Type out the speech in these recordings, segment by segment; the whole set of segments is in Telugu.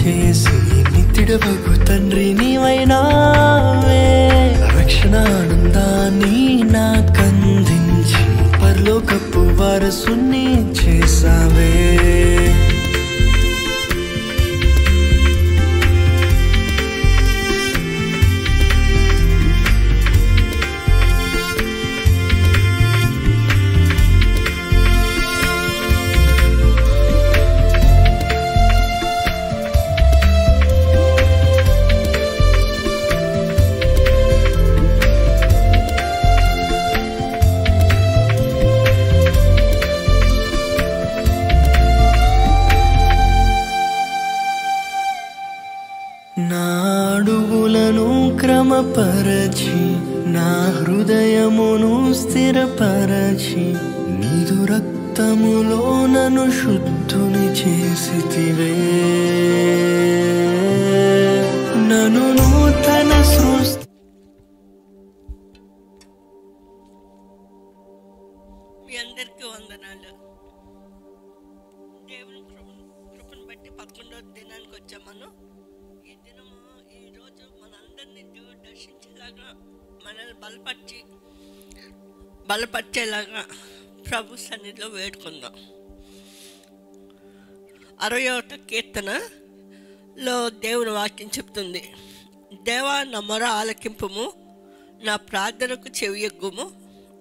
చేసి నిత్యుడవగు తండ్రి నీవైనావే. రక్షణ ఆనందాన్ని నాకందించి పరలోకపు వారసుని చేసావే. నా అడుగులను క్రమపరచి నా హృదయమును స్థిరపరచి నీదు రక్తములో నన్ను శుద్ధుని చేసితివే. నన్ను నూతన సృష్టి. మీ అందరికీ వందనాలు. దేవుని కృపను బట్టి 11వ దినానికి వచ్చామను. ఈ దినము ఈరోజు మనందరినీ దేవుడు దర్శించేలాగా మనల్ని బలపరిచేలాగా ప్రభు సన్నిధిలో వేడుకుందాం. 60వ కీర్తనలో దేవుని వాక్యం చెప్తుంది, దేవా నా మొర ఆలకింపుము, నా ప్రార్థనకు చెవియొగ్గుము.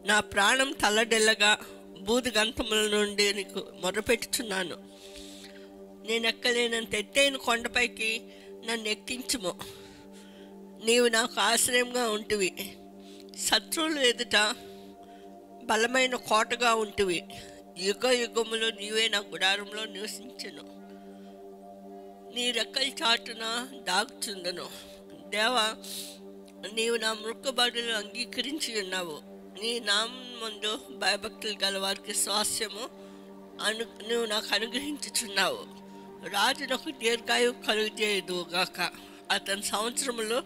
నా ప్రాణం తల్లడెల్లగా బూదిగంతముల నుండి నీకు మొరపెట్టుచున్నాను. నేను ఎక్కలేనంత ఎత్తైన కొండపైకి నన్ను ఎక్కించుము. నీవు నాకు ఆశ్రయంగా ఉంటివి, శత్రువులు ఎదుట బలమైన కోటగా ఉంటివి. యుగ యుగములో నీవే నా గుడారంలో నివసించును. నీ రెక్కల చాటున దాగుచుందును. దేవా, నీవు నా మొక్కుబడులు అంగీకరించి ఉన్నావు. నీ నామం ముందు భయభక్తులు గల వారికి స్వాస్యము నువ్వు నాకు అనుగ్రహించుచున్నావు. రాజునకు దీర్ఘాయువు కలుగజేయదు గాక, అతని సంవత్సరములు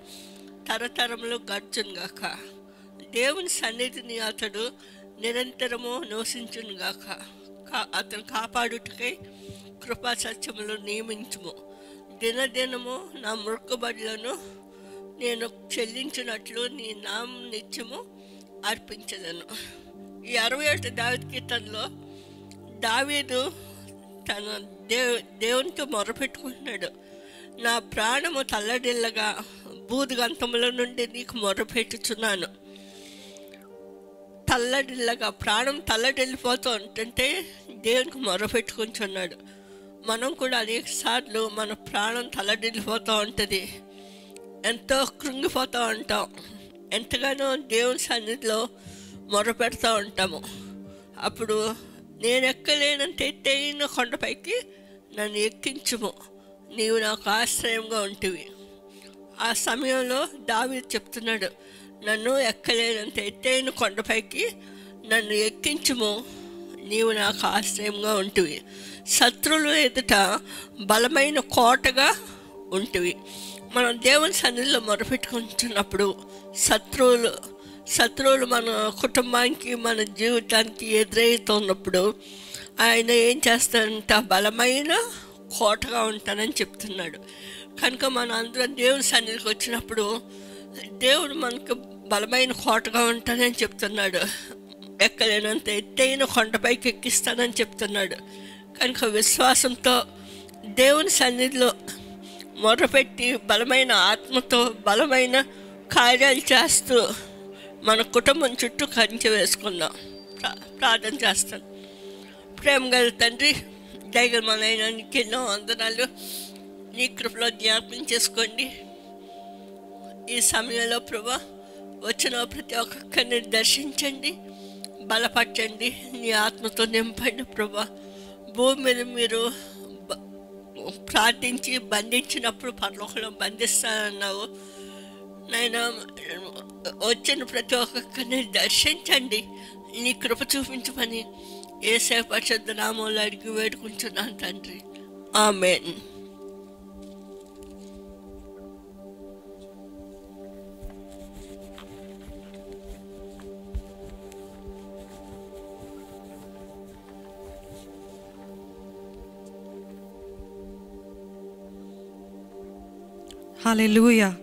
తరతరములు గడుచును గాక. దేవుని సన్నిధిని అతడు నిరంతరము నివసించును గాక. అతను కాపాడుటకై కృపా సత్యములు నియమించుము. దినదినము నా మొక్కుబడులను నేను చెల్లించినట్లు నీ నామం నిత్యము అర్పించదను. ఈ 61 దావీదు కీర్తనలో దావీదు తన దేవునితో మొరపెట్టుకుంటున్నాడు. నా ప్రాణము తల్లడిల్లగా బూదిగంతముల నుండి నీకు మొరపెట్టుచున్నాను. తల్లడిల్లగా ప్రాణం తల్లడిల్లిపోతూ ఉంటుంటే దేవునికి మొరపెట్టుకుంటున్నాడు. మనం కూడా అనేక సార్లు మన ప్రాణం తల్లడిల్లిపోతూ ఉంటుంది, ఎంతో కృంగిపోతూ ఉంటాం, ఎంతగానో దేవుని సన్నిధిలో మొరపెడుతూ ఉంటాము. అప్పుడు నేను ఎక్కలేనంత ఎత్తైన కొండపైకి నన్ను ఎక్కించుము, నీవు నాకు ఆశ్రయంగా ఉంటివి. ఆ సమయంలో దావీదు చెప్తున్నాడు, నన్ను ఎక్కలేనంత ఎత్తైన కొండపైకి నన్ను ఎక్కించుము, నీవు నాకు ఆశ్రయంగా ఉంటివి. శత్రువులు ఎదుట బలమైన కోటగా ఉంటివి. మనం దేవుని సన్నిధిలో మొరపెట్టుకుంటున్నప్పుడు శత్రువులు మన కుటుంబానికి మన జీవితానికి ఎదురవుతున్నప్పుడు ఆయన ఏం చేస్తాడంట, బలమైన కోటగా ఉంటానని చెప్తున్నాడు. కనుక మనం అందరం దేవుని సన్నిధికి వచ్చినప్పుడు దేవుడు మనకు బలమైన కోటగా ఉంటానని చెప్తున్నాడు. ఎక్కలేనంత ఎత్తైన కొండపైకి ఎక్కిస్తానని చెప్తున్నాడు. కనుక విశ్వాసంతో దేవుని సన్నిధిలో మొరపెట్టి బలమైన ఆత్మతో బలమైన కార్యాలు చేస్తూ మన కుటుంబం చుట్టూ కంచె వేసుకుందాం. ప్రార్థన చేస్తాను. ప్రేమ గల తండ్రి, దయగలమైన నీకు ఎన్నో వందనాలు. నీ కృపలో జ్ఞాపకం చేసుకోండి. ఈ సమయంలో ప్రభా వచ్చిన ప్రతి ఒక్కరిని దర్శించండి, బలపరచండి, నీ ఆత్మతో నింపండి ప్రభా. భూమి మీద మీరు ప్రార్థించి బంధించినప్పుడు పరలోకంలో బంధిస్తానన్నావు. నాయన, వచ్చిన ప్రతి ఒక్కరిని దర్శించండి, నీ కృప చూపించమని యేసయ్య పరిశుద్ధ నామములో అడిగి వేడుకుంటున్నాను తండ్రి. ఆమేన్. హల్లెలూయా.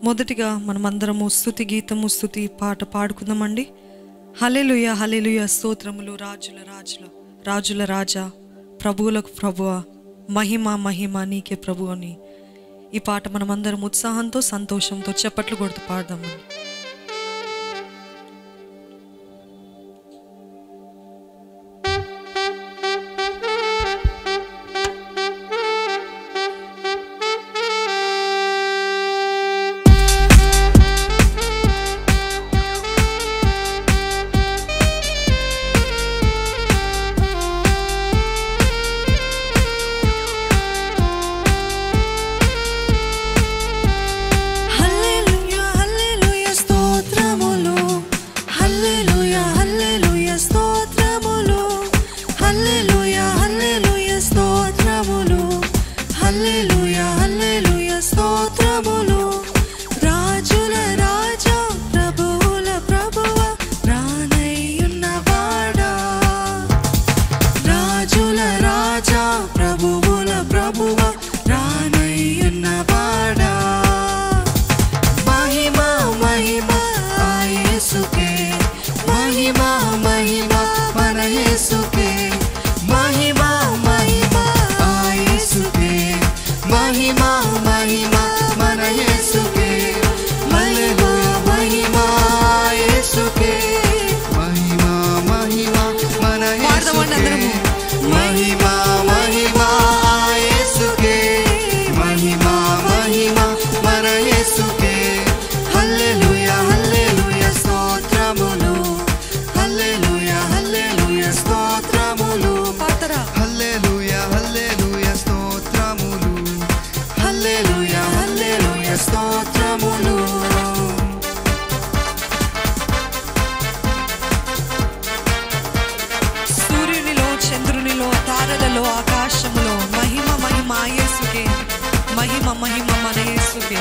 మొదటిగా మనమందరము స్తుతి గీతము స్తుతి పాట పాడుకుందామండి. హల్లెలూయా హల్లెలూయా. స్తోత్రములు. రాజుల రాజుల రాజుల రాజా, ప్రభువులకు ప్రభువా, మహిమ మహిమ నీకే ప్రభు అని ఈ పాట మనమందరం ఉత్సాహంతో సంతోషంతో చప్పట్లు కొడుతూ పాడదామండి. సూర్యునిలో చంద్రునిలో తారలలో ఆకాశములో మహిమ మహిమ యేసుకే, మహిమ మహిమ మన యేసుకే.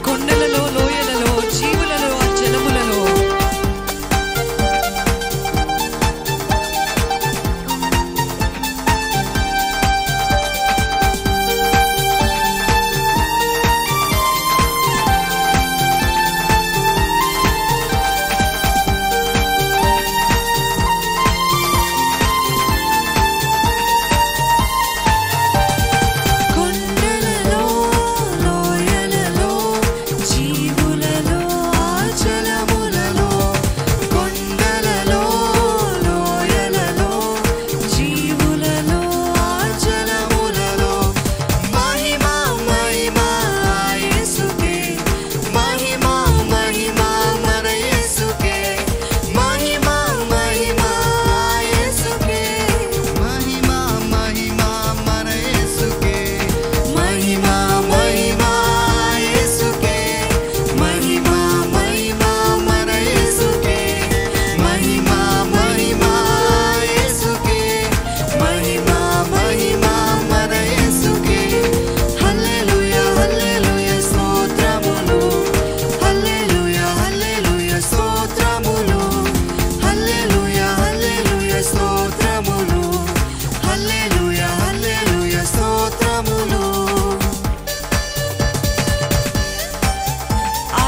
కొండలలో లోయలలో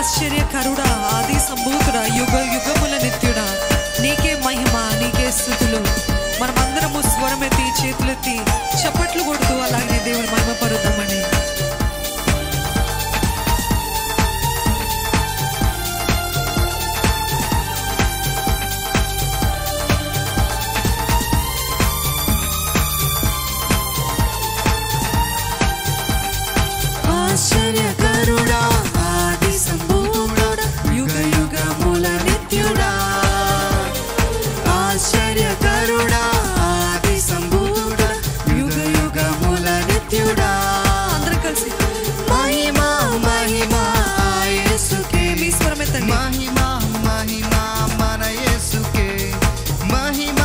ఆశ్చర్యకరుడా, ఆది సంభూతుడా, యుగ యుగముల నిత్యుడా, నీకే మహిమ, నీకే స్తుతులు. మనమందరము స్వరమెత్తి చేతులెత్తి చప్పట్లు కొడుతూ అలాగే దేవుని మహిమ పరుద్దామని. ఆశ్చర్యకరుడా, ఆది సంభూతుడా, యుగ యుగముల నిత్యుడా. ఆశ్చర్యకరుడా, ఆది సంభూతుడా, యుగ యుగముల నిత్యుడా. అందరం కలిసి మహిమ మహిమ యేసుకే, మీ స్వరమెత్తండి. మహిమ మహిమ మన యేసుకే, మహిమ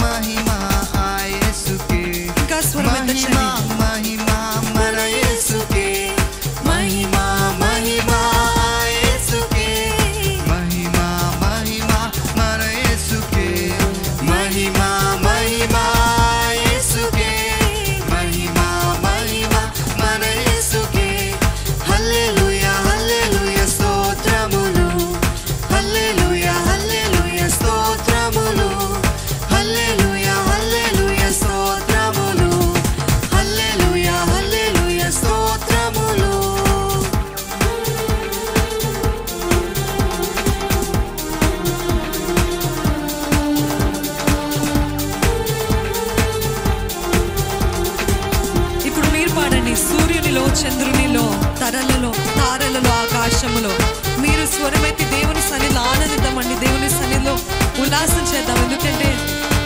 మహిమ యేసుకే, ఇంకా స్వరమెత్తండి. మహిమ మన యేసుకే, మహిమ మహిమ యేసుకే, మహిమ మహిమ మన యేసుకే, మహిమ మహిమ యేసుకే, మహిమ మహిమ మన యేసుకే. హల్లెలూయా హల్లెలూయా స్తోత్రములు, హల్లెలూయా హల్లెలూయా స్తోత్రములు, హల్లెలూయా హల్లెలూయా స్తోత్రములు, హల్లెలూయా హల్లెలూయా స్తోత్రములు. ఇప్పుడు మీరు పాడండి. సూర్యునిలో, చంద్రునిలో, తారలలో, ఆకాశములో మీరు స్వరమెత్తి దేవుని సన్నిధిలో ఆనందిద్దామండి. దేవుని సన్నిధిలో ఉల్లాసం చేద్దాం. ఎందుకంటే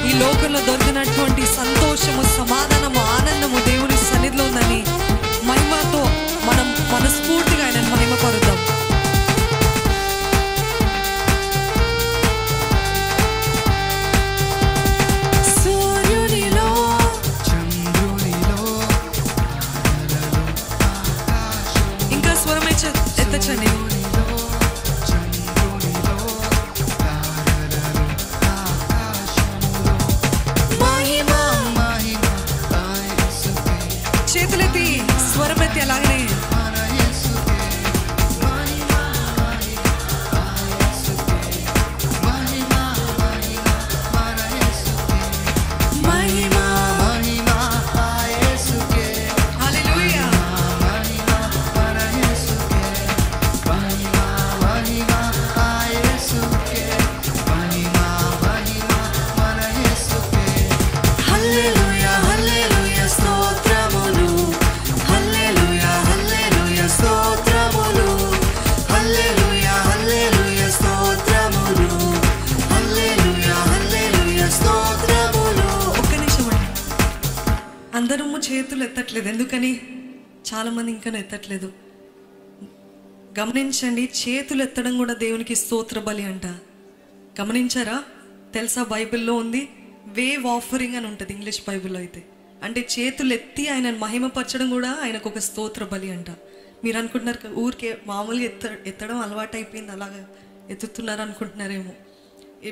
ఈ లోకంలో దొరికినటువంటి సంతోషము, సమాధానము, ఆనందము దేవుని సన్నిధిలో ఉందని మహిమతో మనం మనస్ఫూర్తిగా ఆయన మహిమ పరుద్దాం. సూర్యునిలో, చంద్రునిలో, ఇంకా స్వరం ఎత్తచ్చండి. మహిమ మహిమ యేసుకే, చేతులెత్తి స్వరమెత్తి అలాగనే మన యేసుకే, మహిమ మహిమ యేసుకే, మహిమ మహిమ మన యేసుకే, మహిమ మహిమ యేసుకే, హల్లెలూయా. మహిమ మన యేసుకే, మహిమ మహిమ యేసుకే, మహిమ మహిమ మన యేసుకే. హల్లెలూయా హల్లెలూయా స్తోత్రములు, హల్లెలూయా హల్లెలూయా స్తోత్రములు, హల్లెలూయా హల్లెలూయా స్తోత్రములు, హల్లెలూయా హల్లెలూయా స్తోత్రములు. ఒక్క నిమిషం అండి. అందరము చేతులు ఎత్తట్లేదు. ఎందుకని? చాలా మంది ఇంకా ఎత్తట్లేదు. గమనించండి, చేతులు ఎత్తడం కూడా దేవునికి స్తోత్ర బలి అంట. గమనించారా? తెలుసా? బైబిల్లో ఉంది వేవ్ ఆఫరింగ్ అని ఉంటుంది ఇంగ్లీష్ బైబిల్లో అయితే. అంటే చేతులు ఎత్తి ఆయన మహిమపరచడం కూడా ఆయనకు ఒక స్తోత్ర బలి అంట. మీరు అనుకుంటున్నారు ఊరికే మామూలుగా ఎత్తడం అలవాటు అయిపోయింది, అలాగా ఎత్తుతున్నారు అనుకుంటున్నారేమో.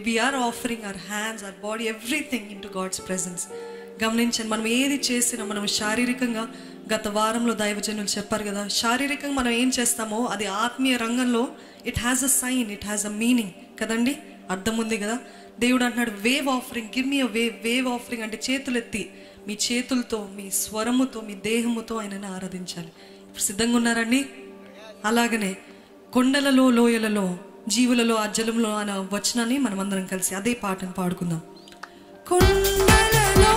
We are offering our hands, our body, everything in to God's presence. గమనించండి, మనం ఏది చేసినా మనం శారీరకంగా, గత వారంలో దైవజనులు చెప్పారు కదా, శారీరకంగా మనం ఏం చేస్తామో అది ఆత్మీయ రంగంలో it has a sign, it has a meaning కదండి. అర్థం ఉంది కదా. దేవుడు అంటున్నాడు wave offering, give me a wave offering అంటే చేతులెత్తి మీ చేతులతో, మీ స్వరముతో, మీ దేహముతో ఆయనని ఆరాధించాలి. ఇప్పుడు సిద్ధంగా ఉన్నారండి? అలాగనే కొండలలో, లోయలలో, జీవులలో, ఆ జలంలో అనే వచనాన్ని మనం అందరం కలిసి అదే పాటను పాడుకుందాం. కొండలలో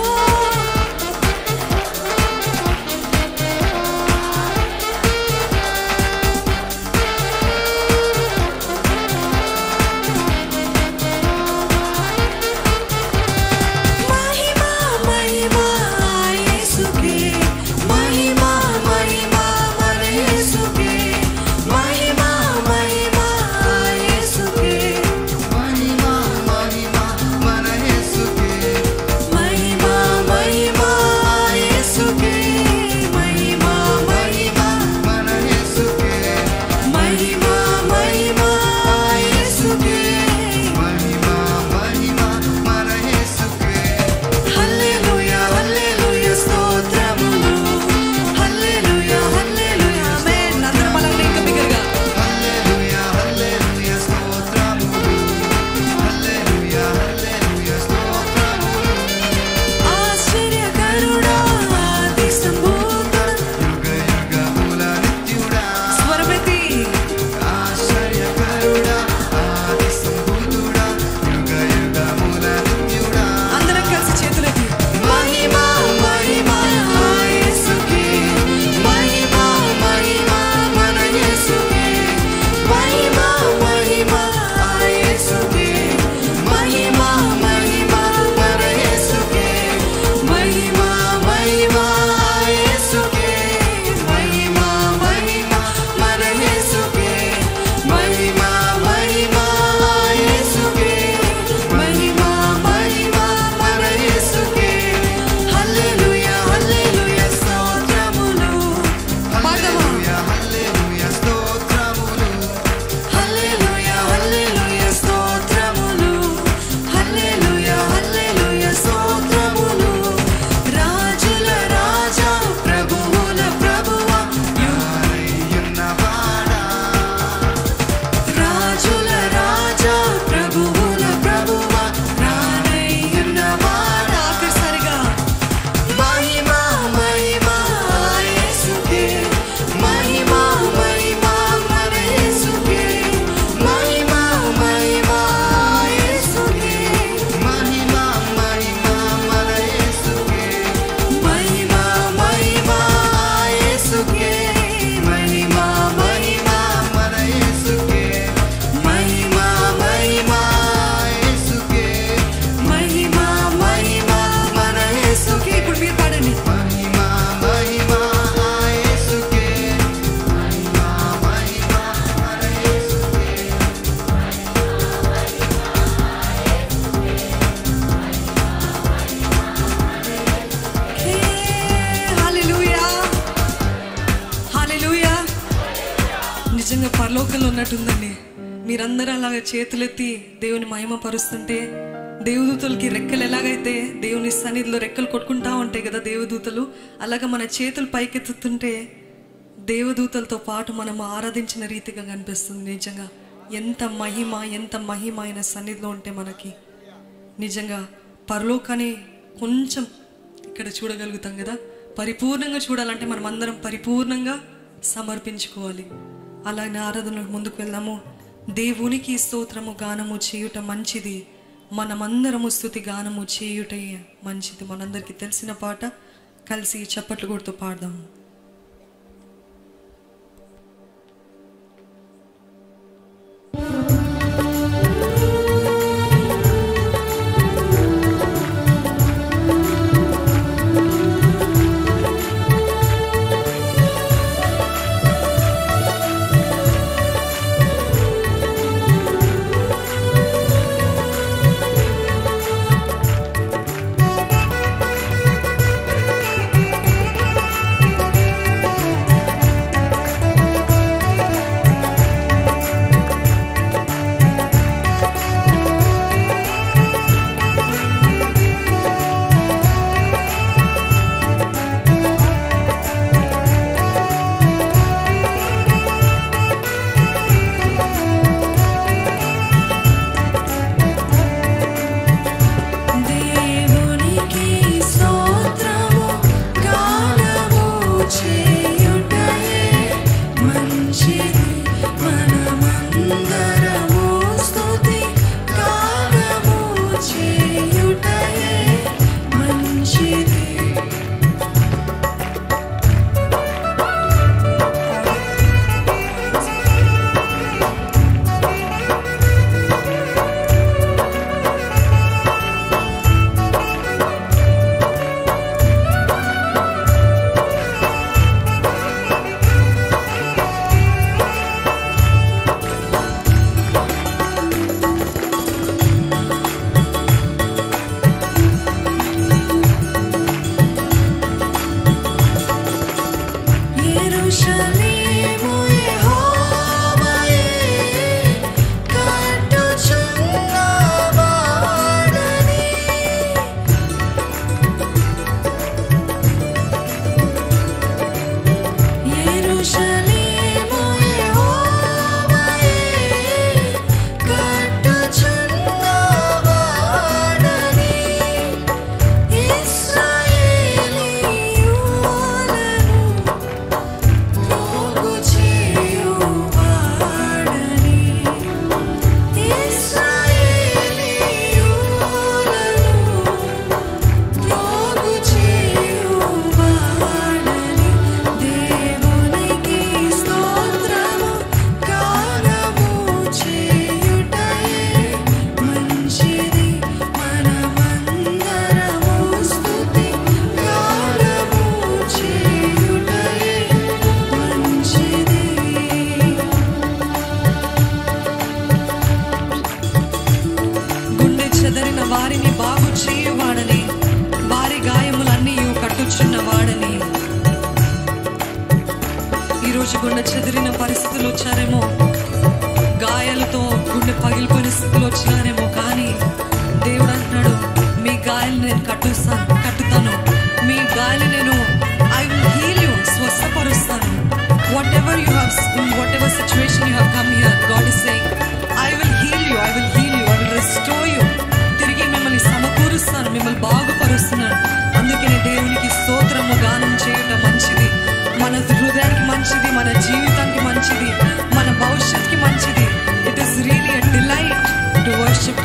మహిమ మీరందరూ అలాగ చేతులెత్తి దేవుని మహిమపరుస్తుంటే, దేవదూతలకి రెక్కలు ఎలాగైతే దేవుని సన్నిధిలో రెక్కలు కొట్టుకుంటా ఉంటాయి కదా దేవదూతలు, అలాగా మన చేతులు పైకెత్తుతుంటే దేవదూతలతో పాటు మనం ఆరాధించిన రీతిగా కనిపిస్తుంది. నిజంగా ఎంత మహిమ ఆయన సన్నిధిలో ఉంటే మనకి నిజంగా పరలోకాన్ని కొంచెం ఇక్కడ చూడగలుగుతాం కదా. పరిపూర్ణంగా చూడాలంటే మనం అందరం పరిపూర్ణంగా సమర్పించుకోవాలి. అలాగే ఆరాధనకు ముందుకు వెళ్దాము. దేవునికి స్తోత్రము గానము చేయుట మంచిది, మనమందరము స్తుతి గానము చేయుటే మంచిది. మనందరికీ తెలిసిన పాట, కలిసి చప్పట్లు కొడుతూ పాడదాము. గుండె చెదిరిన పరిస్థితులు వచ్చారేమో, గాయాలతో గుండె పగిలిపోయిన స్థితిలో వచ్చినారేమో, కానీ దేవుడు అంటున్నాడు, మీ గాయాలు నేను కట్టుతాను, మీ గాయాలు నేను ఐ విల్ హీల్ యూ, స్వస్థపరుస్తాను. whatever you have, in whatever situation you have come here, God is saying, I will heal you, I will heal you, I will restore you. తిరిగి మిమ్మల్ని సమకూరుస్తాను, మిమ్మల్ని బాగుపరుస్తున్నాను. అందుకనే దేవునికి స్తోత్రము గానం చేయటం మంచిది, మన హృదయానికి మంచిది, మన జీవితానికి మంచిది, మన భవిష్యత్తుకి మంచిది. It is really a delight to worship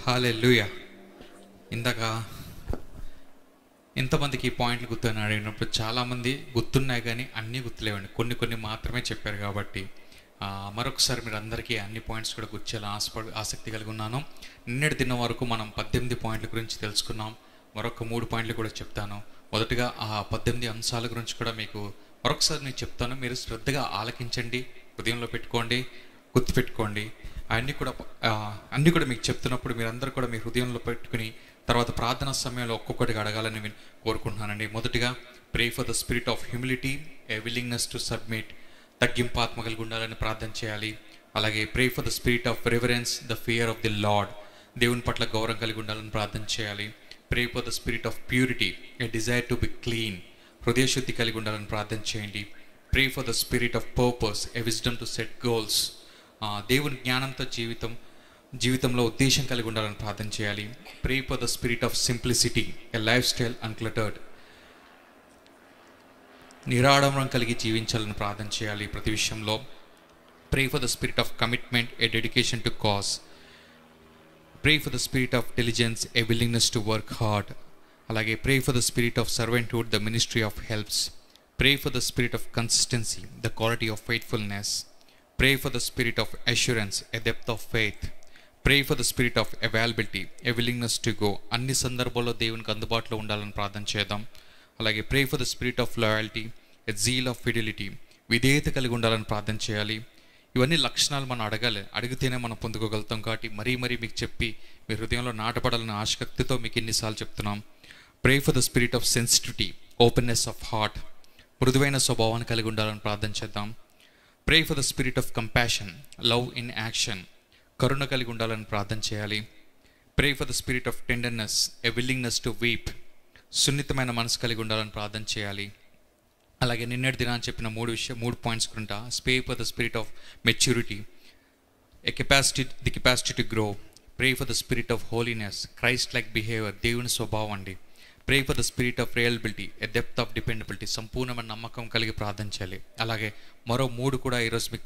హల్లెలూయా. ఇందాక ఎంతమందికి ఈ పాయింట్లు గుర్తుని అడిగినప్పుడు చాలామంది గుర్తున్నాయి కానీ అన్నీ గుర్తులేవండి, కొన్ని కొన్ని మాత్రమే చెప్పారు. కాబట్టి మరొకసారి మీరు అందరికీ అన్ని పాయింట్స్ కూడా గుర్చేలా ఆసక్తి కలిగి ఉన్నాను. నిన్నటి దినం వరకు మనం 18 పాయింట్ల గురించి తెలుసుకున్నాం. మరొక 3 పాయింట్లు కూడా చెప్తాను. మొదటగా ఆ 18 అంశాల గురించి కూడా మీకు మరొకసారి నేను చెప్తాను. మీరు శ్రద్ధగా ఆలకించండి, హృదయంలో పెట్టుకోండి, గుర్తుపెట్టుకోండి. అన్నీ కూడా మీకు చెప్తున్నప్పుడు మీరందరూ కూడా మీ హృదయంలో పెట్టుకుని తర్వాత ప్రార్థనా సమయంలో ఒక్కొక్కటిగా అడగాలని నేను కోరుకుంటున్నానండి. మొదటిగా pray for the spirit of humility, a willingness to submit, తగ్గింపు ఆత్మ కలిగి ఉండాలని ప్రార్థన చేయాలి. అలాగే pray for the spirit of reverence, the fear of the Lord, దేవుని పట్ల గౌరవం కలిగి ఉండాలని ప్రార్థన చేయాలి. Pray for the spirit of purity, a desire to be clean, హృదయశుద్ధి కలిగి ఉండాలని ప్రార్థన చేయండి. Pray for the spirit of purpose, a wisdom to set goals, దేవుని జ్ఞానంతో జీవితంలో ఉద్దేశం కలిగి ఉండాలని ప్రార్థన చేయాలి. Pray for the spirit of simplicity, a lifestyle uncluttered, నిరాడంబరం కలిగి జీవించాలని ప్రార్థన చేయాలి ప్రతి విషయంలో. Pray for the spirit of commitment, a dedication to cause. Pray for the spirit of diligence, a willingness to work hard. అలాగే pray for the spirit of servanthood, the ministry of helps. Pray for the spirit of consistency, the quality of faithfulness. Pray for the spirit of assurance, a depth of faith. Pray for the spirit of availability, a willingness to go. అన్ని సందర్భాల్లో దేవునికి అందుబాటులో ఉండాలని ప్రార్థన చేద్దాం. అలాగే pray for the spirit of loyalty, a zeal of fidelity, విధేయత కలిగి ఉండాలని ప్రార్థన చేయాలి. ఇవన్నీ లక్షణాలు మనం అడిగితేనే మనం పొందుకోగలుగుతాం. కాబట్టి మరీ మీకు చెప్పి మీ హృదయంలో నాటపడాలని ఆసక్తితో మీకు ఎన్నిసార్లు చెప్తున్నాం. Pray for the spirit of sensitivity, openness of heart, మృదువైన స్వభావాన్ని కలిగి ఉండాలని ప్రార్థన చేద్దాం. Pray for the spirit of compassion, love in action, కరుణ కలిగి ఉండాలని ప్రార్థన చేయాలి. Pray for the spirit of tenderness, a willingness to weep, సున్నితమైన మనసు కలిగి ఉండాలని ప్రార్థన చేయాలి. అలాగే నిన్నటి దినాన్ని చెప్పిన 3 points గురింట pray for the spirit of maturity, the capacity to grow. Pray for the spirit of holiness, Christ-like behavior, దేవుని స్వభావం అండి. Pray for the spirit of reliability, a depth of dependability, సంపూర్ణమైన నమ్మకం కలిగి ప్రార్థన చేయాలి. అలాగే మరో 3 కూడా ఈరోజు మీకు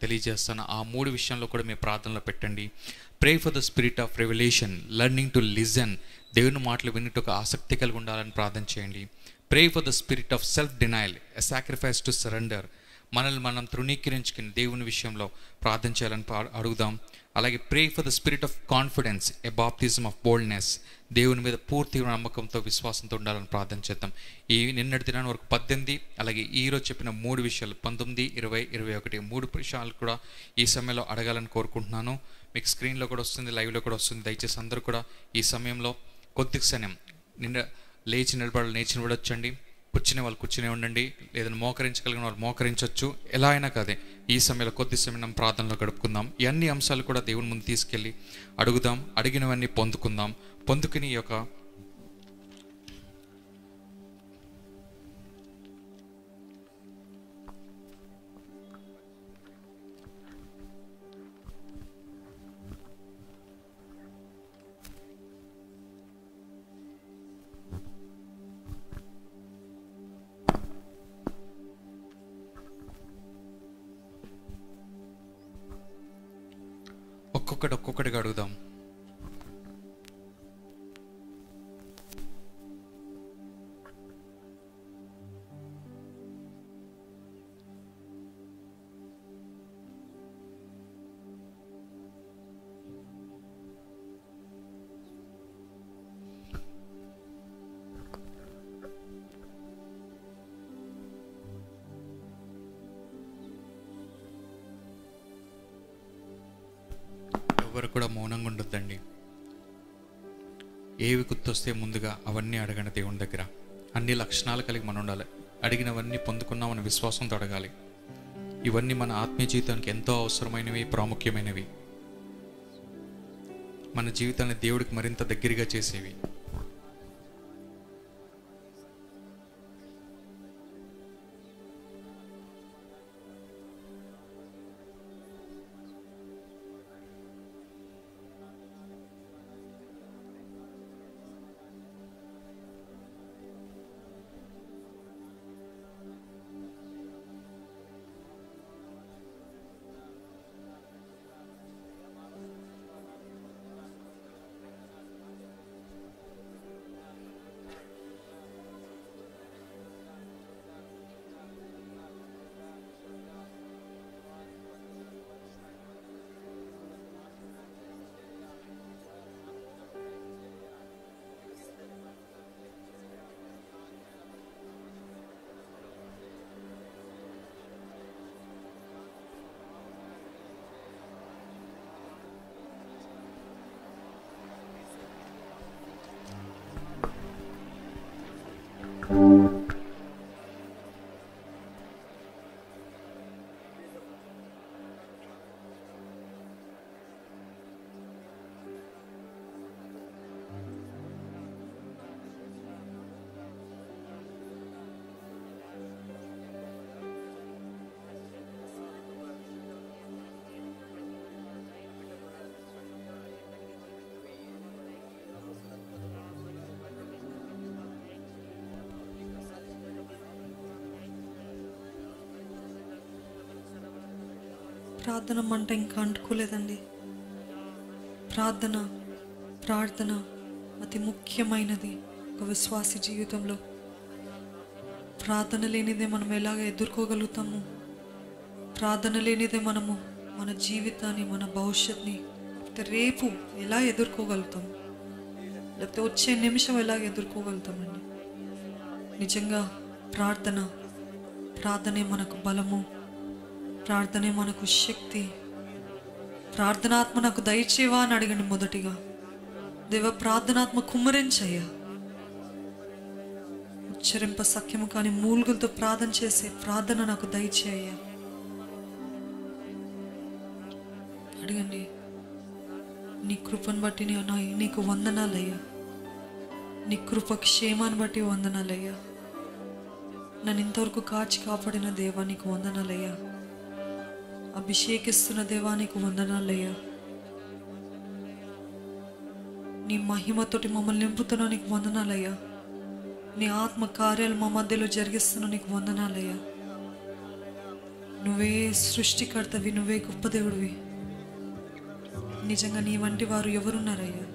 తెలియజేస్తాను. ఆ 3 విషయంలో కూడా మీ ప్రార్థనలో పెట్టండి. Pray for the spirit of revelation, learning to listen, దేవుని మాటలు వినుటకు ఆసక్తి కలిగి ఉండాలని ప్రార్థన చేయండి. Pray for the spirit of self-denial, a sacrifice to surrender, మనల్ని మనం తృణీకరించుకుని దేవుని విషయంలో ప్రార్థన చేయాలని అడుగుదాం. అలాగే pray for the spirit of confidence, A baptism of boldness, దేవుని మీద పూర్తి నమ్మకంతో విశ్వాసంతో ఉండాలని ప్రార్థన చేద్దాం. ఈ నిన్నటి దినాన్ని వరకు 18, అలాగే ఈరోజు చెప్పిన 3 విషయాలు 19, 20, 21 3 విషయాలు కూడా ఈ సమయంలో అడగాలని కోరుకుంటున్నాను. మీకు స్క్రీన్లో కూడా వస్తుంది, లైవ్లో కూడా వస్తుంది. దయచేసి అందరూ కూడా ఈ సమయంలో కొద్ది క్షణం లేచి నిలబడొచ్చండి. కూర్చునే వాళ్ళు కూర్చునే ఉండండి, లేదంటే మోకరించగలిగిన వాళ్ళు మోకరించవచ్చు. ఎలా అయినా కాదే ఈ సమయంలో కొద్ది సమయం ప్రార్థనలో గడుపుకుందాం. ఈ అన్ని అంశాలు కూడా దేవుని ముందు తీసుకెళ్ళి అడుగుదాం. అడిగినవన్నీ పొందుకుందాం. పొందుకుని ఈ యొక్క ఒక్కొక్కటిగా అడుగుదాం. ఎవరు కూడా మౌనంగా ఉండొద్దండి. ఏవి గుర్తొస్తే ముందుగా అవన్నీ అడగండి దేవుని దగ్గర. అన్ని లక్షణాలు కలిగి మనం ఉండాలి. అడిగినవన్నీ పొందుకున్నామని విశ్వాసంతో అడగాలి. ఇవన్నీ మన ఆత్మీయ జీవితానికి ఎంతో అవసరమైనవి, ప్రాముఖ్యమైనవి. మన జీవితాన్ని దేవుడికి మరింత దగ్గరగా చేసేవి. ప్రార్థన మంట ఇంకా అంటుకోలేదండి. ప్రార్థన అతి ముఖ్యమైనది ఒక విశ్వాసి జీవితంలో. ప్రార్థన లేనిదే మనం ఎలాగ ఎదుర్కోగలుగుతాము? ప్రార్థన లేనిదే మనము మన జీవితాన్ని, మన భవిష్యత్తుని, రేపు ఎలా ఎదుర్కోగలుగుతాము? లేకపోతే వచ్చే నిమిషం ఎలాగ ఎదుర్కోగలుగుతామండి? నిజంగా ప్రార్థనే మనకు బలము, ప్రార్థనే మనకు శక్తి. ప్రార్థనాత్మ నాకు దయచేవా అని అడగండి. మొదటిగా దేవ ప్రార్థనాత్మ కుమ్మరించయ్యా. ఉచ్చరింప సఖ్యము కానీ మూలుగులతో ప్రార్థన చేసే ప్రార్థన నాకు దయచేయ్యా. అడగండి. నీ కృపను బట్టి నీకు వందనాలయ్యా. నీ కృప క్షేమాన్ని బట్టి వందనాలయ్యా. నన్ను ఇంతవరకు కాచి కాపాడిన దేవా నీకు వందనాలయ్యా. అభిషేకిస్తున్న దేవా నీకు వందనాలయ్యా. నీ మహిమతోటి మమ్మల్ని నింపుతున్నా నీకు వందనాలయ్యా. నీ ఆత్మ కార్యాలు మా మధ్యలో జరిగిస్తున్నా నీకు వందనాలయ్యా. నువ్వే సృష్టికర్తవి, నువ్వే గొప్ప దేవుడివి. నిజంగా నీ వంటి వారు ఎవరున్నారయ్యా?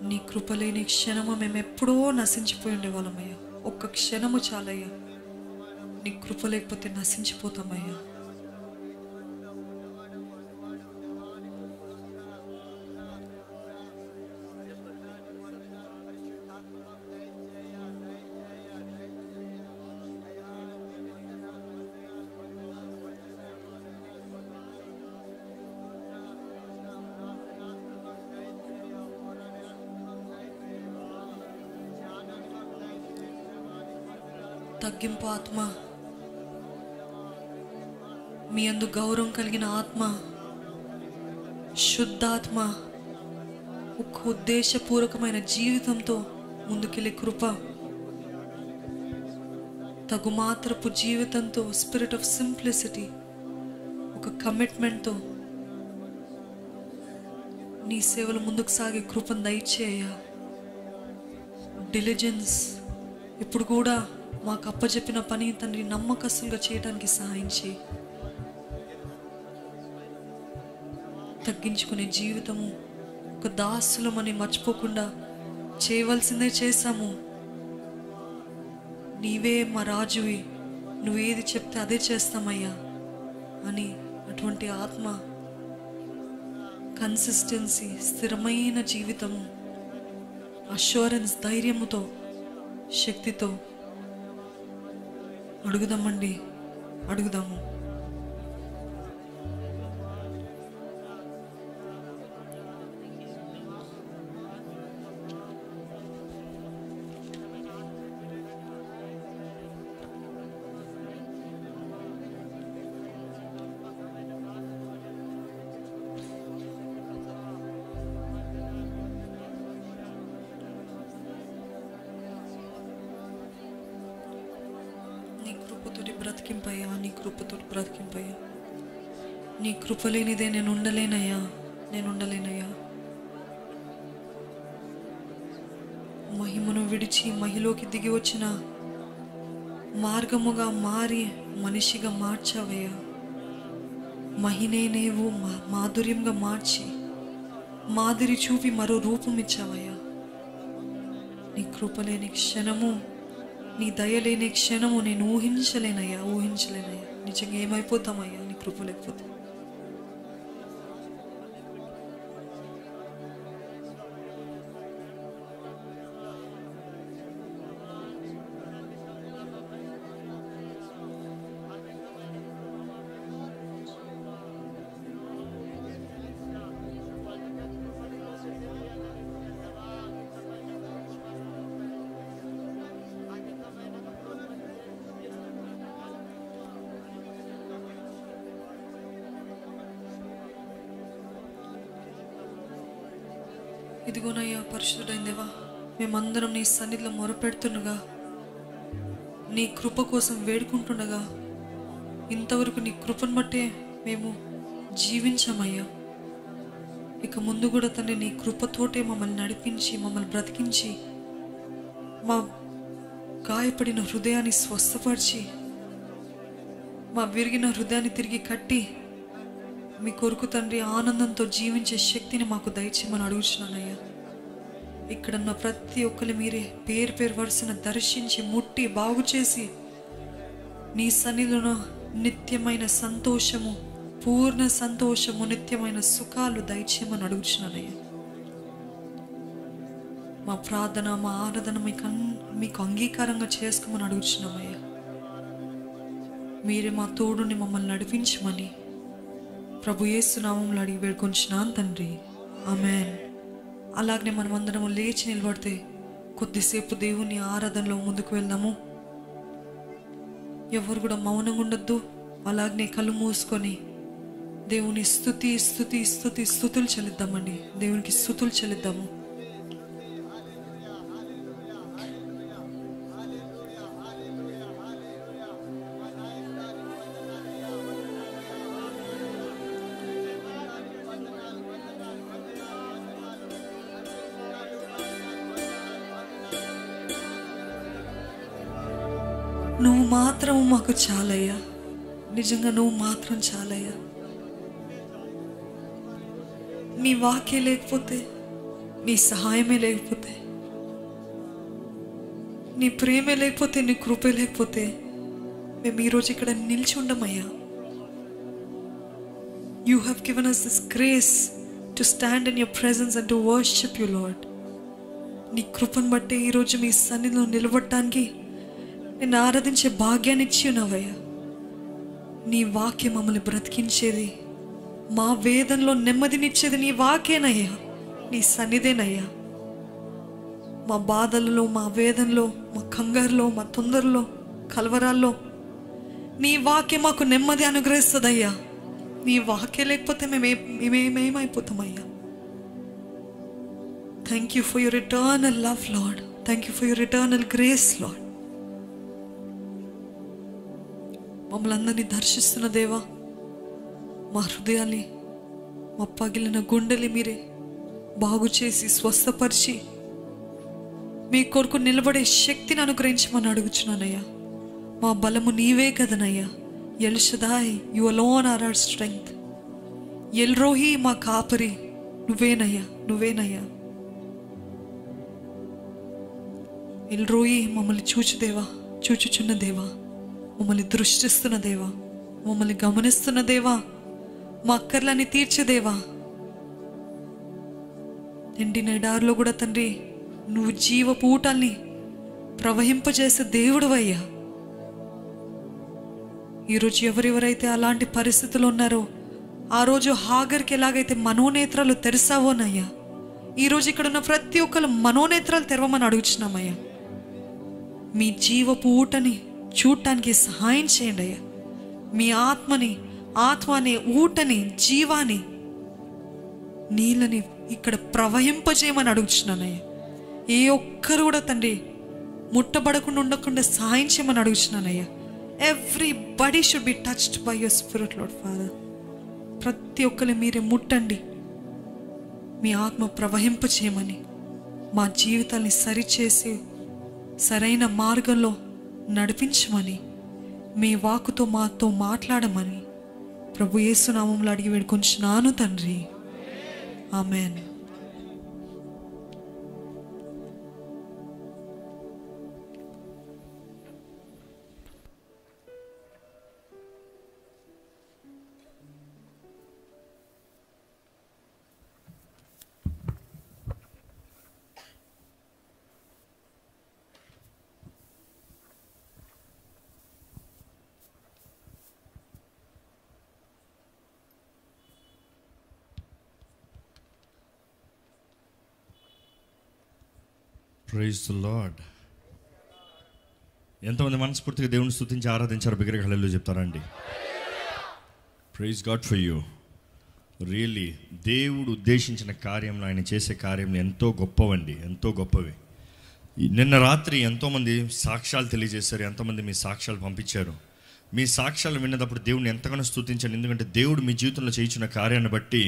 నీ కృప లేని క్షణము మేము ఎప్పుడో నశించిపోయి ఉండేవాళ్ళమయ్యా. ఒక్క క్షణము చాలయ్యా. నీ కృప లేకపోతే నశించిపోతామయ్యా. తగ్గింపు ఆత్మ, మీ యందు గౌరవం కలిగిన ఆత్మ, శుద్ధాత్మ, ఒక ఉద్దేశపూర్వకమైన జీవితంతో ముందుకెళ్ళే కృప, తగుమాత్రపు జీవితంతో, స్పిరిట్ ఆఫ్ సింప్లిసిటీ, ఒక కమిట్మెంట్తో నీ సేవలు ముందుకు సాగే కృపను దయచేయ. డిలిజెన్స్, ఇప్పుడు కూడా మాకు అప్పచెప్పిన పని తండ్రి నమ్మకస్తులుగా చేయడానికి సహాయం చేయి. తగ్గించుకునే జీవితము, ఒక దాసులమని మర్చిపోకుండా చేయవలసిందే చేశాము. నీవే మా రాజువి, నువ్వేది చెప్తే అదే చేస్తామయ్యా అని అటువంటి ఆత్మ, కన్సిస్టెన్సీ, స్థిరమైన జీవితము, అష్యూరెన్స్, ధైర్యముతో, శక్తితో అడుగుదామండి. అడుగుదాము. బ్రతికింపయ్యా, నీ కృపతో బ్రతికింపయ్యా. నీ కృప లేనిదే నేను ఉండలేనయ్యా. మహిమను విడిచి మహిలోకి దిగి వచ్చిన మార్గముగా మారి మనిషిగా మార్చావయ్యా. మహినే నీవు మాధుర్యంగా మార్చి మాదిరి చూపి మరో రూపం ఇచ్చావయ్యా. నీ కృప లేని క్షణము, నీ దయ లేని క్షణము నేను ఊహించలేనయ్యా. నిజంగా ఏమైపోతామయ్యా నీ కృప లేకపోతే. ఇదిగోనయ్యా పరిశుద్ధుడైన దేవా, మేమందరం నీ సన్నిధిలో మొరపెడుతుండగా, నీ కృప కోసం వేడుకుంటుండగా, ఇంతవరకు నీ కృపను బట్టే మేము జీవించామయ్యా. ఇక ముందు కూడా తండ్రి నీ కృపతోటే మమ్మల్ని నడిపించి, మమ్మల్ని బ్రతికించి, మా గాయపడిన హృదయాన్ని స్వస్థపరిచి, మా విరిగిన హృదయాన్ని తిరిగి కట్టి మీ కొరకు తండ్రి ఆనందంతో జీవించే శక్తిని మాకు దయచేయమని అడుగుతున్నానయ్యా. ఇక్కడున్న ప్రతి ఒక్కరి మీరే పేరు పేరు వరుసన దర్శించి ముట్టి బాగు చేసి నీ సన్నిధిలో నిత్యమైన సంతోషము, పూర్ణ సంతోషము, నిత్యమైన సుఖాలు దయచేయమని అడుగుతున్నానయ్యా. మా ప్రార్థన, మా ఆరాధన మీకు అంగీకారంగా చేసుకోమని అడుగుతున్నామయ్యా. మీరే మా తోడుని మమ్మల్ని నడిపించమని ప్రభు యేసు నామములో అడిగి వేడుకొంచున్నాను తండ్రి. ఆమేన్. అలాగనే మనమందరము లేచి నిలబడితే కొద్దిసేపు దేవుని ఆరాధనలో ముందుకు వెళ్దాము. ఎవరు కూడా మౌనంగా ఉండొద్దు. అలాగనే కళ్ళు మూసుకొని దేవుని స్తుతులు చెల్లిద్దామండి. దేవునికి స్తుతులు చెల్లిద్దాము. నువ్వు మాత్రం మాకు చాలయ్యా. నిజంగా నువ్వు మాత్రం చాలయ్యా. నీ వాక్యే లేకపోతే, నీ సహాయమే లేకపోతే, నీ ప్రేమే లేకపోతే, నీ కృపే లేకపోతే మేము ఈరోజు ఇక్కడ నిలిచి ఉండమయ్యా. You have given us this grace to stand in your presence and to worship you, Lord. నీ కృపను బట్టి ఈరోజు మీ సన్నిధిలో నిలబడటానికి, నేను ఆరాధించే భాగ్యాన్ని ఇచ్చి ఉన్నావయ్యా. నీ వాక్యం మమ్మల్ని బ్రతికించేది, మా వేదనలో నెమ్మదినిచ్చేది నీ వాక్యేనయ్యా, నీ సన్నిధేనయ్యా. మా బాధలలో, మా వేదనలో, మా కంగారులో, మా తొందరలో, కలవరాల్లో నీ వాక్యం మాకు నెమ్మది అనుగ్రహిస్తుందయ్యా. నీ వాక్యం లేకపోతే మేమేమైపోతామయ్యా. Thank you for your eternal love Lord. Thank you for your eternal grace Lord. మమ్మల్ని అందరినీ దర్శిస్తున్న దేవా, మా హృదయాన్ని, మా పగిలిన గుండెలు మీరే బాగు చేసి స్వస్థపరిచి మీ కొరకు నిలబడే శక్తిని అనుగ్రహించమని అడుగుచున్నానయ్యా. మా బలము నీవే కదనయ్యా. El Shaddai, you alone are our strength. El Roi, మా కాపరి నువ్వేనయ్యా, నువ్వేనయ్యా. ఎల్ రోహి, మమ్మల్ని చూచుదేవా, చూచుచున్న దేవా, మమ్మల్ని దృష్టిస్తున్న దేవా, మమ్మల్ని గమనిస్తున్న దేవా, మా అక్కర్లని తీర్చేదేవా. ఎండిన ఎడారిలో కూడా తండ్రి నువ్వు జీవపూటాల్ని ప్రవహింపజేసే దేవుడు అయ్యా. ఈరోజు ఎవరెవరైతే అలాంటి పరిస్థితులు ఉన్నారో, ఆ రోజు హాగర్కి ఎలాగైతే మనోనేత్రాలు తెరిసావోనయ్యా, ఈరోజు ఇక్కడ ఉన్న ప్రతి ఒక్కరు మనోనేత్రాలు తెరవమని అడుగుచున్నామయ్యా. మీ జీవపు ఊటని చూడటానికి సహాయం చేయండి అయ్యా. మీ ఆత్మ అనే ఊటని, జీవాన్ని, నీళ్ళని ఇక్కడ ప్రవహింపజేయమని అడుగుచున్నానయ్యా. ఏ ఒక్కరు కూడా తండ్రి ముట్టబడకుండా ఉండకుండా సహాయం చేయమని అడుగుచున్నానయ్యా. Everybody should be touched by your spirit Lord Father. ప్రతి ఒక్కరు మీరే ముట్టండి, మీ ఆత్మ ప్రవహింపచేయమని, మా జీవితాన్ని సరిచేసి సరైన మార్గంలో నడిపించమని, మీ వాక్కుతో మాతో మాట్లాడమని ప్రభు యేసు నామములో అడిగి వేడుకొంచున్నాను తండ్రి. ఆమేన్. Praise the Lord. ఎంతమంది మనస్ఫూర్తిగా దేవుని స్తుతించి ఆరాధించారు? బిగ్గరగా హల్లెలూయా చెప్తారండి. Praise God for you. Really దేవుడు ఉద్దేశించిన కార్యంలో, ఆయన చేసే కార్యంలో ఎంతో గొప్పవండి, ఎంతో గొప్పవి. నిన్న రాత్రి ఎంతోమంది సాక్ష్యాలు తెలియజేశారు, ఎంతోమంది మీ సాక్ష్యాలు పంపించారు. మీ సాక్ష్యాలు విన్నప్పుడు దేవుని ఎంతగానో స్తుతించండి. ఎందుకంటే దేవుడు మీ జీవితంలో చేయించిన కార్యాన్ని బట్టి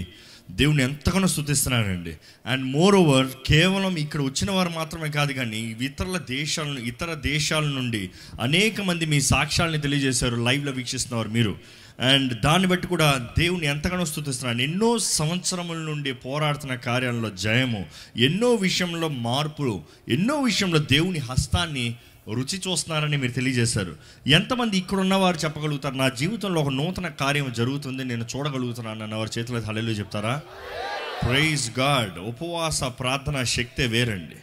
దేవుని ఎంతగానో స్తుతిస్తున్నారండి. అండ్ మోర్ ఓవర్, కేవలం ఇక్కడ వచ్చిన వారు మాత్రమే కాదు, కానీ ఇతర దేశాల నుండి అనేక మంది మీ సాక్ష్యాలని తెలియజేశారు, లైవ్లో వీక్షిస్తున్నవారు మీరు. అండ్ దాన్ని బట్టి కూడా దేవుని ఎంతగానో స్తుతిస్తున్నాను. ఎన్నో సంవత్సరముల నుండి పోరాడుతున్న కార్యాలలో జయము, ఎన్నో విషయంలో మార్పులు, ఎన్నో విషయంలో దేవుని హస్తాన్ని రుచి చూస్తున్నారని మీరు తెలియజేశారు. ఎంతమంది ఇక్కడ ఉన్నవారు చెప్పగలుగుతారు, నా జీవితంలో ఒక నూతన కార్యం జరుగుతుంది, నేను చూడగలుగుతున్నాను అన్న వారి చేతిలో హల్లెలూయా చెప్తారా? Praise God. ఉపవాస ప్రార్థన శక్తే వేరండి.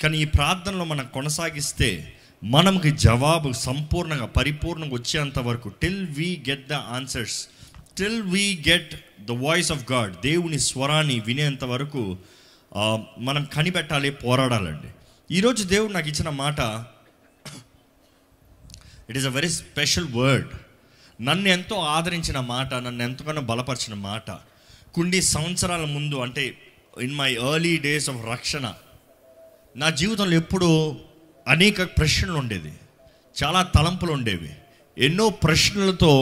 కానీ ఈ ప్రార్థనలో మనం కొనసాగిస్తే మనకి జవాబు సంపూర్ణంగా పరిపూర్ణంగా వచ్చేంత వరకు, till we get the answers, till we get the voice of God, దేవుని స్వరాన్ని వినేంత వరకు మనం కనిపెట్టాలి, పోరాడాలండి. ఈరోజు దేవుడు నాకు ఇచ్చిన మాట, it is a very special word. నన్ను ఎంతో ఆదరించిన మాట, నన్ను ఎంతగానో బలపరిచిన మాట. కొన్ని సంవత్సరాల ముందు, అంటే in my early days of రక్షణ, నా జీవితంలో ఎప్పుడూ అనేక ప్రశ్నలు ఉండేది, చాలా తలంపులు ఉండేవి. ఎన్నో ప్రశ్నలతో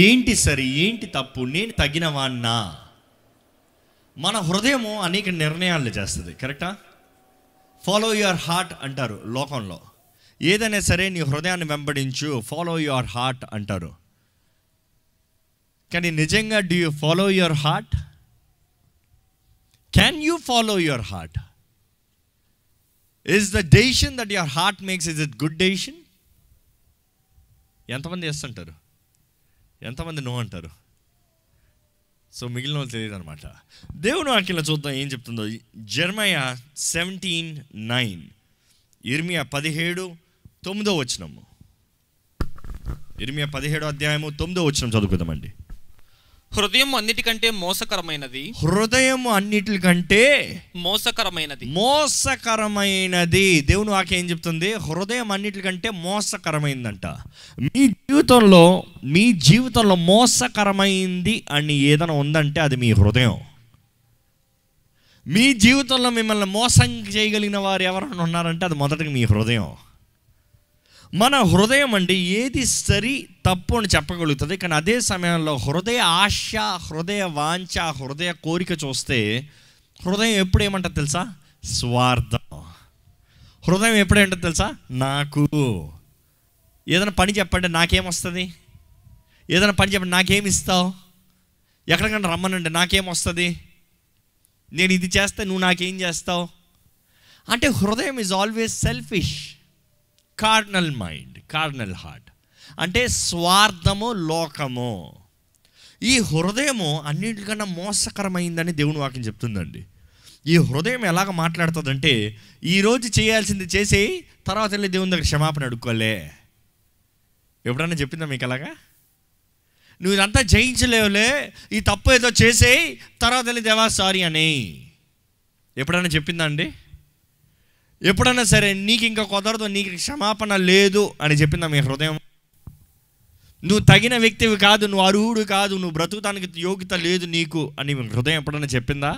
ఏంటి సరి, ఏంటి తప్పు, నేను తగిన వాణ్ణా. మన హృదయము అనేక నిర్ణయాలు చేస్తుంది, కరెక్టా? ఫాలో యువర్ హార్ట్ అంటారు లోకంలో. ఏదైనా సరే నీ హృదయాన్ని వెంబడించు, ఫాలో యువర్ హార్ట్ అంటారు. కానీ నిజంగా do you follow your heart? Can you follow your heart? Is the decision that your heart makes, is it good decision? ఎంతమంది చేస్తుంటారు, ఎంతమంది నో అంటారు? సో మిగిలిన వాళ్ళు తెలియదు అనమాట. దేవుని వాక్యంలో చూద్దాం ఏం చెప్తుందో. జెర్మయా 17:9, ఇర్మియా 17:9. ఇర్మియా 17వ అధ్యాయము 9వ వచనం చదువుకుందామండి. హృదయం అన్నిటికంటే మోసకరమైనది, హృదయం అన్నిటికంటే మోసకరమైనది. దేవుని వాక్యం ఏం చెప్తుంది? హృదయం అన్నిటికంటే మోసకరమైందంట. మీ జీవితంలో మోసకరమైంది అని ఏదైనా ఉందంటే అది మీ హృదయం. మీ జీవితంలో మిమ్మల్ని మోసం చేయగలిగిన వారు ఎవరైనా ఉన్నారంటే అది మొదటిగా మీ హృదయం. మన హృదయం అంటే ఏది సరి తప్పు అని చెప్పగలుగుతుంది. కానీ అదే సమయంలో హృదయ ఆశ, హృదయ వాంఛ, హృదయ కోరిక చూస్తే హృదయం ఎప్పుడు ఏమంటుంది తెలుసా? స్వార్థం. హృదయం ఎప్పుడేంటో తెలుసా? నాకు ఏదైనా పని చెప్పండి నాకేమొస్తుంది, ఏదైనా పని చెప్పండి నాకేమిస్తావు, ఎక్కడికన్నా రమ్మనండి నాకేమొస్తుంది, నేను ఇది చేస్తే నువ్వు నాకేం చేస్తావు అంటే హృదయం is always selfish. Carnal mind, carnal heart అంటే స్వార్థము, లోకము. ఈ హృదయము అన్నింటికన్నా మోసకరమైందని దేవుని వాక్యం చెప్తుందండి. ఈ హృదయం ఎలాగ మాట్లాడుతుందంటే, ఈరోజు చేయాల్సింది చేసేయి, తర్వాత వెళ్ళి దేవుని దగ్గర క్షమాపణ అడుక్కోలే. ఎప్పుడన్నా చెప్పిందా మీకు అలాగా? నువ్వు ఇదంతా జయించలేవులే, ఈ తప్పు ఏదో చేసేయి, తర్వాత వెళ్ళి దేవా సారీ అని ఎప్పుడన్నా చెప్పిందా అండి? ఎప్పుడన్నా సరే నీకు ఇంకా కుదరదు, నీకు క్షమాపణ లేదు అని చెప్పిందా మీ హృదయం? నువ్వు తగిన వ్యక్తివి కాదు, నువ్వు అర్హుడు కాదు, నువ్వు బ్రతుకుతానికి యోగ్యత లేదు నీకు అని మీ హృదయం ఎప్పుడన్నా చెప్పిందా?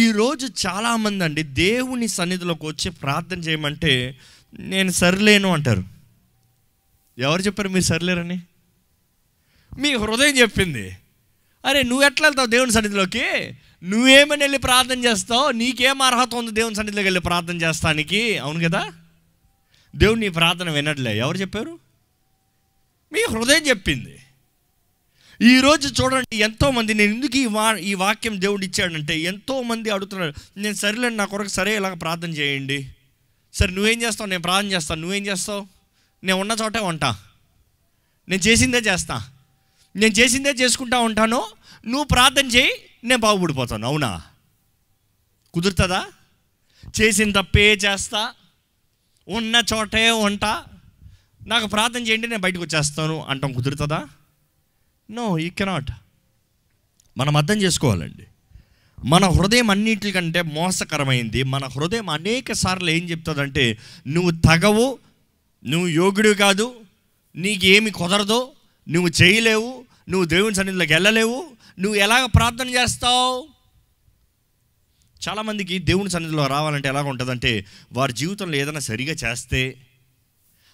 ఈరోజు చాలామంది అండి దేవుని సన్నిధిలోకి వచ్చి ప్రార్థన చేయమంటే నేను సరిలేను అంటారు. ఎవరు చెప్పారు మీరు సరిలేరని? మీ హృదయం చెప్పింది. అరే నువ్వు ఎట్లా వెళ్తావు దేవుని సన్నిధిలోకి? నువ్వేమని వెళ్ళి ప్రార్థన చేస్తావు? నీకేం అర్హత ఉంది దేవుని సన్నిధిలోకి వెళ్ళి ప్రార్థన చేస్తానికి? అవును కదా, దేవుడు నీ ప్రార్థన వినట్లే. ఎవరు చెప్పారు? మీ హృదయం చెప్పింది. ఈరోజు చూడండి ఎంతోమంది, నేను ఎందుకు ఈ వాక్యం దేవుడు ఇచ్చాడంటే, ఎంతోమంది అడుగుతున్నారు, నేను సరేలే నా కొరకు సరే ఇలాగ ప్రార్థన చేయండి. సరే నువ్వేం చేస్తావు? నేను ప్రార్థన చేస్తాను. నువ్వేం చేస్తావు? నేను ఉన్న చోటే ఉంటా, నేను చేసిందే చేస్తా, నేను చేసిందే చేసుకుంటా ఉంటాను, నువ్వు ప్రార్థన చేయి, నేను బాగుపడిపోతాను. అవునా? కుదురుతుందా? చేసిన తప్పే చేస్తా, ఉన్న చోటే ఉంటా, నాకు ప్రార్థన చేయండి నేను బయటకు వచ్చేస్తాను అంటాం. కుదురుతుందా? No, you cannot. మనం అర్థం చేసుకోవాలండి, మన హృదయం అన్నిటికంటే మోసకరమైంది. మన హృదయం అనేక సార్లు ఏం చెప్తుందంటే, నువ్వు తగవు, నువ్వు యోగ్యుడు కాదు, నీకేమి కుదరదు, నువ్వు చేయలేవు, నువ్వు దేవుని సన్నిధిలోకి వెళ్ళలేవు, నువ్వు ఎలాగ ప్రార్థన చేస్తావు? చాలామందికి దేవుని సన్నిధిలో రావాలంటే ఎలాగ ఉంటుందంటే, వారి జీవితంలో ఏదైనా సరిగా చేస్తే,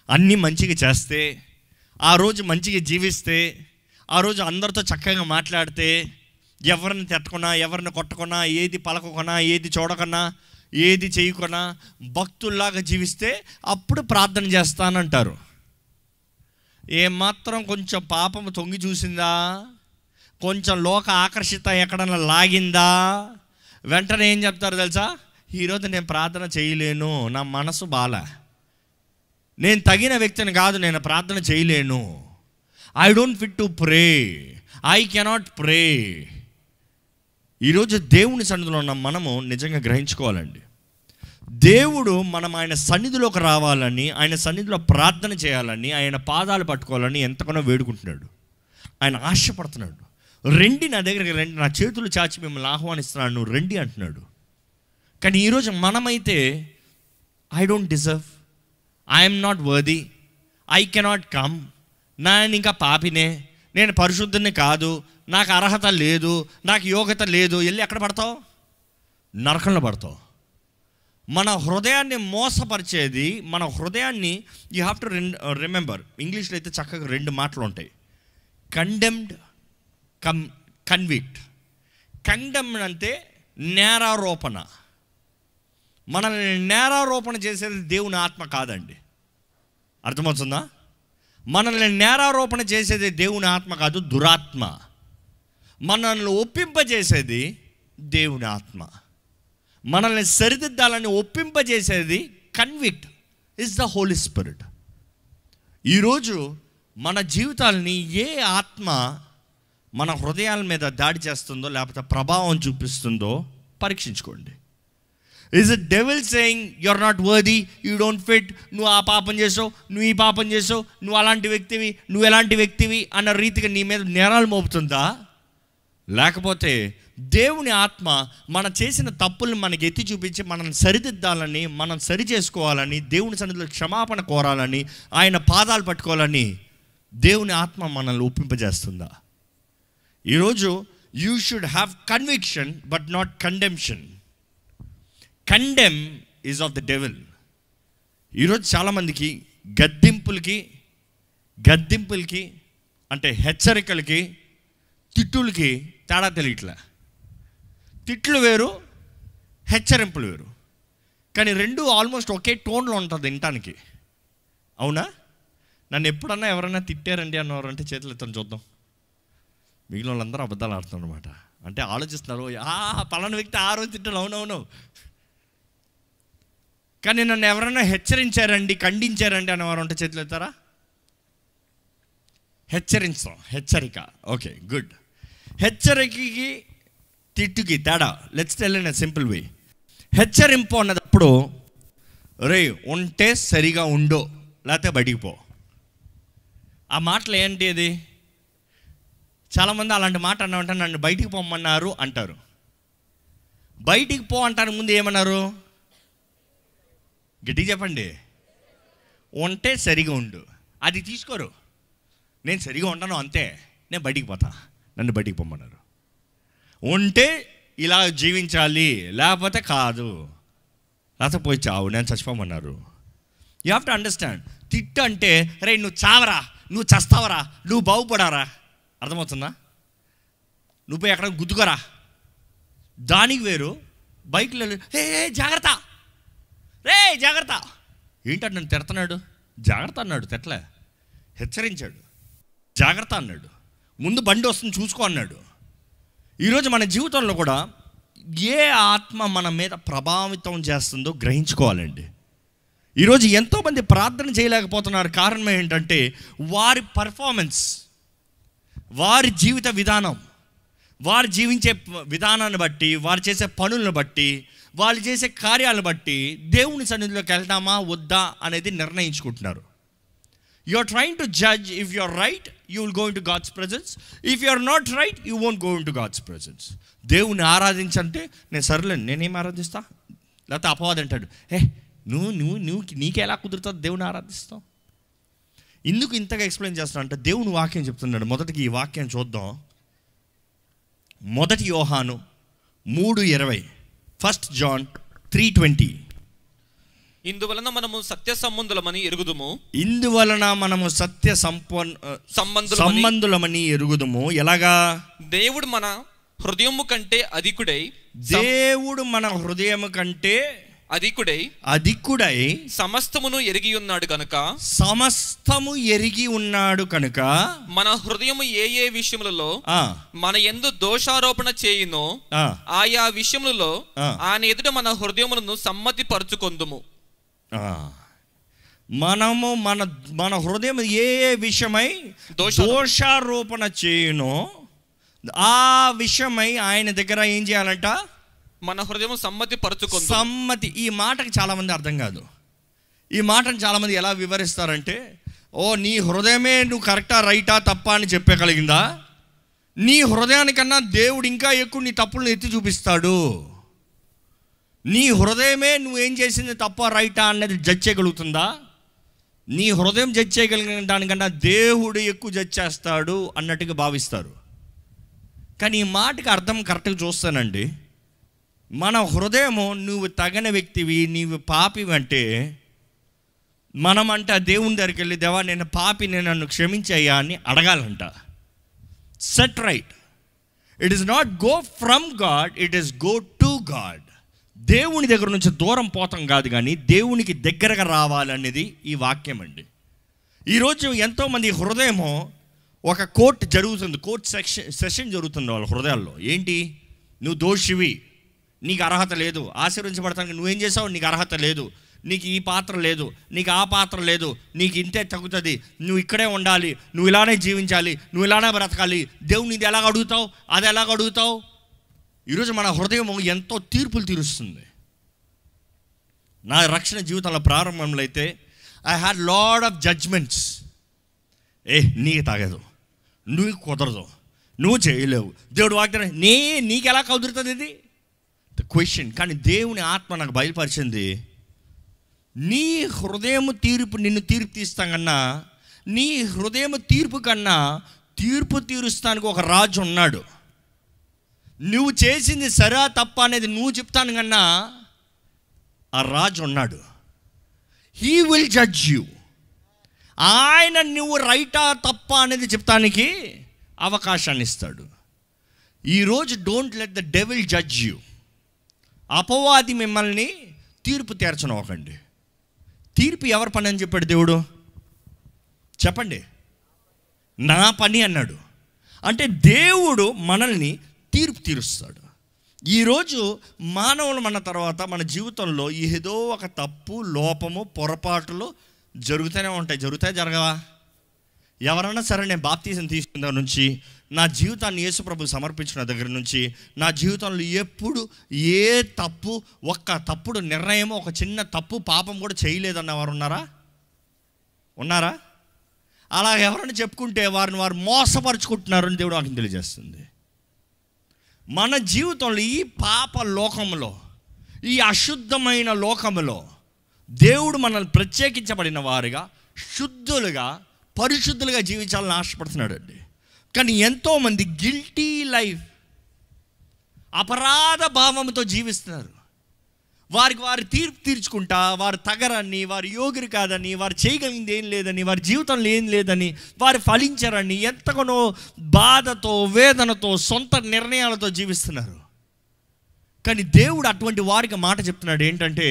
అన్నీ మంచిగా చేస్తే, ఆ రోజు మంచిగా జీవిస్తే, ఆ రోజు అందరితో చక్కగా మాట్లాడితే, ఎవరిని తిట్టకున్నా, ఎవరిని కొట్టకున్నా, ఏది పలకకున్నా, ఏది చూడకున్నా, ఏది చేయకున్నా భక్తుల్లాగా జీవిస్తే అప్పుడు ప్రార్థన చేస్తానంటారు. ఏమాత్రం కొంచెం పాపం తొంగి చూసిందా, కొంచెం లోక ఆకర్షిత ఎక్కడన్నా లాగిందా, వెంటనే ఏం చెప్తారు తెలుసా? ఈరోజు నేను ప్రార్థన చేయలేను, నా మనసు బాల, నేను తగిన వ్యక్తిని కాదు, నేను ప్రార్థన చేయలేను, I don't fit to pray, I cannot pray. ఈరోజు దేవుని సన్నిధిలో ఉన్న మనము నిజంగా గ్రహించుకోవాలండి. దేవుడు మనం ఆయన సన్నిధిలోకి రావాలని, ఆయన సన్నిధిలో ప్రార్థన చేయాలని, ఆయన పాదాలు పట్టుకోవాలని ఎంతగానో వేడుకుంటున్నాడు. ఆయన ఆశపడుతున్నాడు. రండి నా దగ్గరికి రండి, నా చేతులు చాచి మిమ్మల్ని ఆహ్వానిస్తున్నాను, నువ్వు రండి అంటున్నాడు. కానీ ఈరోజు మనమైతే I don't deserve, I'm not worthy, I cannot come, నేను ఇంకా పాపినే, నేను పరిశుద్ధుని కాదు, నాకు అర్హత లేదు, నాకు యోగ్యత లేదు. వెళ్ళి ఎక్కడ పడతావు? నరకంలో పడతావు. మన హృదయాన్ని మోసపరిచేది, మన హృదయాన్ని యూ హ్యావ్ టు రిమెంబర్. ఇంగ్లీష్లో అయితే చక్కగా 2 మాటలు ఉంటాయి, కండెమ్డ్, కన్విక్ట్. కండెమ్డ్ అంటే నేరారోపణ. మనల్ని నేరారోపణ చేసేది దేవుని ఆత్మ కాదండి, అర్థమవుతుందా? మనల్ని నేరారోపణ చేసేది దేవుని ఆత్మ కాదు, దురాత్మ. మనల్ని ఒప్పింపజేసేది దేవుని ఆత్మ. మనల్ని సరిదిద్దాలని ఒప్పింపజేసేది, convict, is the Holy Spirit. ఈరోజు మన జీవితాలని ఏ ఆత్మ మన హృదయాల మీద దాడి చేస్తుందో, లేకపోతే ప్రభావం చూపిస్తుందో పరీక్షించుకోండి. Is it devil saying you are not worthy, you don't fit, నువ్వు ఆ పాపం చేసావు, నువ్వు ఈ పాపం చేసావు, నువ్వు అలాంటి వ్యక్తివి, నువ్వు ఎలాంటి వ్యక్తివి అన్న రీతిగా నీ మీద నేరాలు మోపుతుందా? లేకపోతే దేవుని ఆత్మ మన చేసిన తప్పులను మనకి ఎత్తి చూపించి మనల్ని సరిదిద్దాలని, మనం సరి చేసుకోవాలని, దేవుని సన్నిధిలో క్షమాపణ కోరాలని, ఆయన పాదాలు పట్టుకోవాలని దేవుని ఆత్మ మనల్ని ఒప్పింపజేస్తుందా? ఈరోజు you should have conviction but not condemnation. Condemn is of the devil. ఈరోజు చాలామందికి గద్దింపులకి అంటే హెచ్చరికలకి, తిట్టులకి తేడా తెలియట్లే. తిట్లు వేరు, హెచ్చరింపులు వేరు, కానీ 2 ఆల్మోస్ట్ ఒకే టోన్లో ఉంటుంది వినటానికి. అవునా? నన్ను ఎప్పుడన్నా ఎవరైనా తిట్టారండి అన్నవారంటే చేతులు ఎత్తని చూద్దాం. మిగిలిన వాళ్ళందరూ అబద్ధాలు ఆడుతున్నారు అనమాట. అంటే ఆలోచిస్తున్నారు, పలానా వ్యక్తి ఆ రోజు తిట్టాను, అవునవును. కానీ నన్ను ఎవరైనా హెచ్చరించారండి, ఖండించారండి అన్నవారు అంటే చేతులు ఎత్తారా? హెచ్చరిక. Okay, good. హెచ్చరికకి తిట్టుకి తేడా. Let's tell in a simple way. హెచ్చరింపు అన్నదప్పుడు, రే ఉంటే సరిగా ఉండో, లేకపోతే బయటికి పో. ఆ మాటలు ఏంటి? అది చాలామంది అలాంటి మాట అన్నామంటే నన్ను బయటికి పొమ్మన్నారు అంటారు. బయటికి పో అంటారు, ముందు ఏమన్నారు? గట్టిగా చెప్పండి. ఉంటే సరిగా ఉండు. అది తీసుకోరు. నేను సరిగా ఉంటాను అంతే, నేను బయటికి పోతా, నన్ను బయటికి పొమ్మన్నారు. ఉంటే ఇలా జీవించాలి, లేకపోతే కాదు, లేకపోతే పోయి చావు, నేను చచ్చిపోమన్నారు. You have to understand. తిట్టు అంటే, రే నువ్వు చావరా, నువ్వు చస్తావరా, నువ్వు బాగుపడారా, అర్థమవుతుందా? నువ్వు పోయి ఎక్కడ గుద్దుకోరా, దానికి వేరు. బైక్లో ఏ జాగ్రత్త, రే జాగ్రత్త. ఏంటంటే నన్ను తిడుతున్నాడు, జాగ్రత్త అన్నాడు, తిట్టలే, హెచ్చరించాడు. జాగ్రత్త అన్నాడు, ముందు బండి వస్తుంది చూసుకో అన్నాడు. ఈరోజు మన జీవితంలో కూడా ఏ ఆత్మ మన మీద ప్రభావితం చేస్తుందో గ్రహించుకోవాలండి. ఈరోజు ఎంతోమంది ప్రార్థన చేయలేకపోతున్నారు. కారణం ఏంటంటే వారి పర్ఫార్మెన్స్, వారి జీవిత విధానం, వారు జీవించే విధానాన్ని బట్టి, వారు చేసే పనులను బట్టి, వాళ్ళు చేసే కార్యాలను బట్టి దేవుని సన్నిధిలోకి వెళ్తామా వద్దా అనేది నిర్ణయించుకుంటున్నారు. You are trying to judge. If you are right, you will go in to God's presence. If you are not right, you won't go in to God's presence. దేవుని ఆరాధించంటే నేను సర్లేను, నేనేం ఆరాధిస్తా? లేకపోతే అపవాది అంటాడు, నువ్వు నీకు ఎలా కుదురుతుంది దేవుని ఆరాధిస్తావు? ఎందుకు ఇంతగా ఎక్స్ప్లెయిన్ చేస్తున్నా అంటే దేవుని వాక్యం చెప్తున్నాడు. మొదటికి ఈ వాక్యం చూద్దాం. 1 యోహాను 3:20. 1 John 3:20. ఇందువలన మనము సత్య సంబంధులమని ఎరుగుదుము. ఇందువలన మనము సత్య సంబంధులమని ఎరుగుదుము. ఎలాగా? దేవుడు మన హృదయము కంటే అధికుడై, దేవుడు మన హృదయము కంటే అధికుడై సమస్తమును ఎరిగి ఉన్నాడు కనుక, సమస్తము ఎరిగి ఉన్నాడు కనుక మన హృదయము ఏ ఏ విషయములలో మన యందు దోషారోపణ చేయునో ఆయా విషయములలో ఆయన ఎదుట మన హృదయములను సమ్మతి పరుచుకొందుము. మనము మన హృదయం ఏ ఏ విషయమై దోషారోపణ చేయునో ఆ విషయమై ఆయన దగ్గర ఏం చేయాలంట? మన హృదయం సమ్మతి పరుచుకొందుము. సమ్మతి. ఈ మాటకి చాలామంది అర్థం కాదు. ఈ మాటను చాలామంది ఎలా వివరిస్తారంటే, ఓ నీ హృదయమే నువ్వు కరెక్టా రైటా తప్పా అని చెప్పగలిగిందా? నీ హృదయానికన్నా దేవుడు ఇంకా ఎక్కువ నీ తప్పులను ఎత్తి చూపిస్తాడు. నీ హృదయమే నువ్వేం చేసింది తప్ప రైటా అనేది జడ్జ్ చేయగలుగుతుందా? నీ హృదయం జడ్జ్ చేయగలిగిన దానికన్నా దేవుడు ఎక్కువ జడ్జ్ చేస్తాడు అన్నట్టుగా భావిస్తారు. కానీ ఈ మాటకి అర్థం కరెక్ట్గా చూస్తానండి. మన హృదయము నువ్వు తగని వ్యక్తివి, నీవు పాపివి అంటే మనమంట దేవుని దగ్గరికి వెళ్ళి, దేవా నేను పాపిని, నన్ను క్షమించయ్యా అని అడగాలంట. Set right. It is not go from God, it is go to God. దేవుని దగ్గర నుంచి దూరం పోతాం కాదు, కానీ దేవునికి దగ్గరగా రావాలనేది ఈ వాక్యం అండి. ఈరోజు ఎంతోమంది హృదయము ఒక కోర్టు జరుగుతుంది, కోర్టు సెషన్ జరుగుతుంది వాళ్ళ హృదయాల్లో. ఏంటి? నువ్వు దోషివి, నీకు అర్హత లేదు, ఆశీర్వదించబడతానికి నువ్వేం చేసావు, నీకు అర్హత లేదు, నీకు ఈ పాత్ర లేదు, నీకు ఆ పాత్ర లేదు, నీకు ఇంతే తగ్గుతుంది, నువ్వు ఇక్కడే ఉండాలి, నువ్వు ఇలానే జీవించాలి, నువ్వు ఇలానే బ్రతకాలి, దేవుని ఇది ఎలాగ అడుగుతావు, అది ఎలాగ అడుగుతావు. ఈరోజు మన హృదయం ఎంతో తీర్పులు తీరుస్తుంది. నా రక్షణ జీవితంలో ప్రారంభంలో అయితే I had lot of judgements. నీకు తాగదు, నువ్వు కుదరదు, నువ్వు చేయలేవు, దేవుడు వాగ్దానం నీకు ఎలా కుదురుతుంది ఇది ద క్వశ్చన్. కానీ దేవుని ఆత్మ నాకు బయలుపరిచింది, నీ హృదయం తీర్పు నిన్ను తీర్పు తీస్తాం కన్నా, నీ హృదయం తీర్పు కన్నా తీర్పు తీరుస్తానికి ఒక రాజు ఉన్నాడు. నువ్వు చేసింది సరా తప్ప అనేది నువ్వు చెప్తాను కన్నా ఆ రాజు ఉన్నాడు. He will judge you. ఆయన నువ్వు రైటా తప్ప అనేది చెప్తానికి అవకాశాన్ని ఇస్తాడు. ఈరోజు don't let the devil judge you. అపవాది మిమ్మల్ని తీర్పు తీర్చనివ్వకండి. తీర్పు ఎవరి పని అని చెప్పాడు దేవుడు? చెప్పండి. నా పని అన్నాడు. అంటే దేవుడు మనల్ని తీర్పు తీరుస్తాడు. ఈరోజు మానవులు మన తర్వాత మన జీవితంలో ఏదో ఒక తప్పు, లోపము, పొరపాటులు జరుగుతూనే ఉంటాయి. జరగవా? ఎవరన్నా సరే, నేను బాప్తీసం తీసుకున్న దగ్గర నుంచి, నా జీవితాన్ని యేసుప్రభు సమర్పించిన దగ్గర నుంచి, నా జీవితంలో ఎప్పుడు ఏ తప్పు, ఒక్క తప్పుడు నిర్ణయం, ఒక చిన్న తప్పు పాపం కూడా చేయలేదన్న వారు ఉన్నారా? అలా ఎవరైనా చెప్పుకుంటే వారు మోసపరుచుకుంటున్నారని దేవుడు నాకు తెలియజేస్తుంది. మన జీవితంలో ఈ పాప లోకంలో, ఈ అశుద్ధమైన లోకంలో దేవుడు మనల్ని ప్రత్యేకించబడిన వారుగా, శుద్ధులుగా, పరిశుద్ధులుగా జీవించాలని ఆశపడుతున్నాడు అండి. కానీ ఎంతోమంది గిల్టీ లైఫ్, అపరాధ భావంతో జీవిస్తున్నారు. వారు తీర్పు తీర్చుకుంటా, వారు తగరని, వారు యోగిరి కాదని, వారు చేయగలిగింది ఏం లేదని, వారి జీవితంలో ఏం లేదని, వారు ఫలించరని ఎంతగానో బాధతో, వేదనతో, సొంత నిర్ణయాలతో జీవిస్తున్నారు. కానీ దేవుడు అటువంటి వారికి మాట చెప్తున్నాడు ఏంటంటే,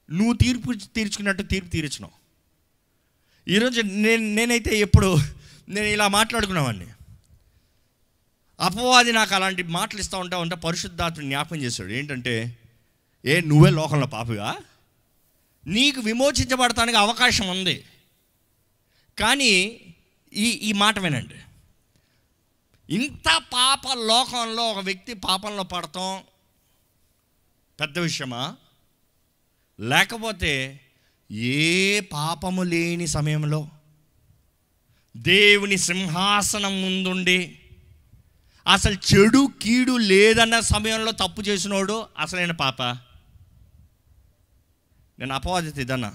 నువ్వు తీర్పు తీర్చుకున్నట్టు తీర్పు తీర్చును. ఈరోజు నేనైతే నేను ఇలా మాట్లాడుకున్నావాడిని. అపవాది నాకు అలాంటి మాటలు ఇస్తూ ఉంటా పరిశుద్ధాత్మ జ్ఞాపకం చేశాడు. ఏంటంటే, నువ్వే లోకంలో పాపిగా, నీకు విమోచించబడటానికి అవకాశం ఉంది. కానీ ఈ మాట వినండి, ఇంత పాప లోకంలో ఒక వ్యక్తి పాపంలో పడతాం పెద్ద విషయమా? లేకపోతే ఏ పాపము లేని సమయంలో దేవుని సింహాసనం ముందుండి అసలు చెడు కీడు లేదన్న సమయంలో తప్పు చేసినోడు అసలైన పాప. నేను అపవాదిత ఇదన్నా,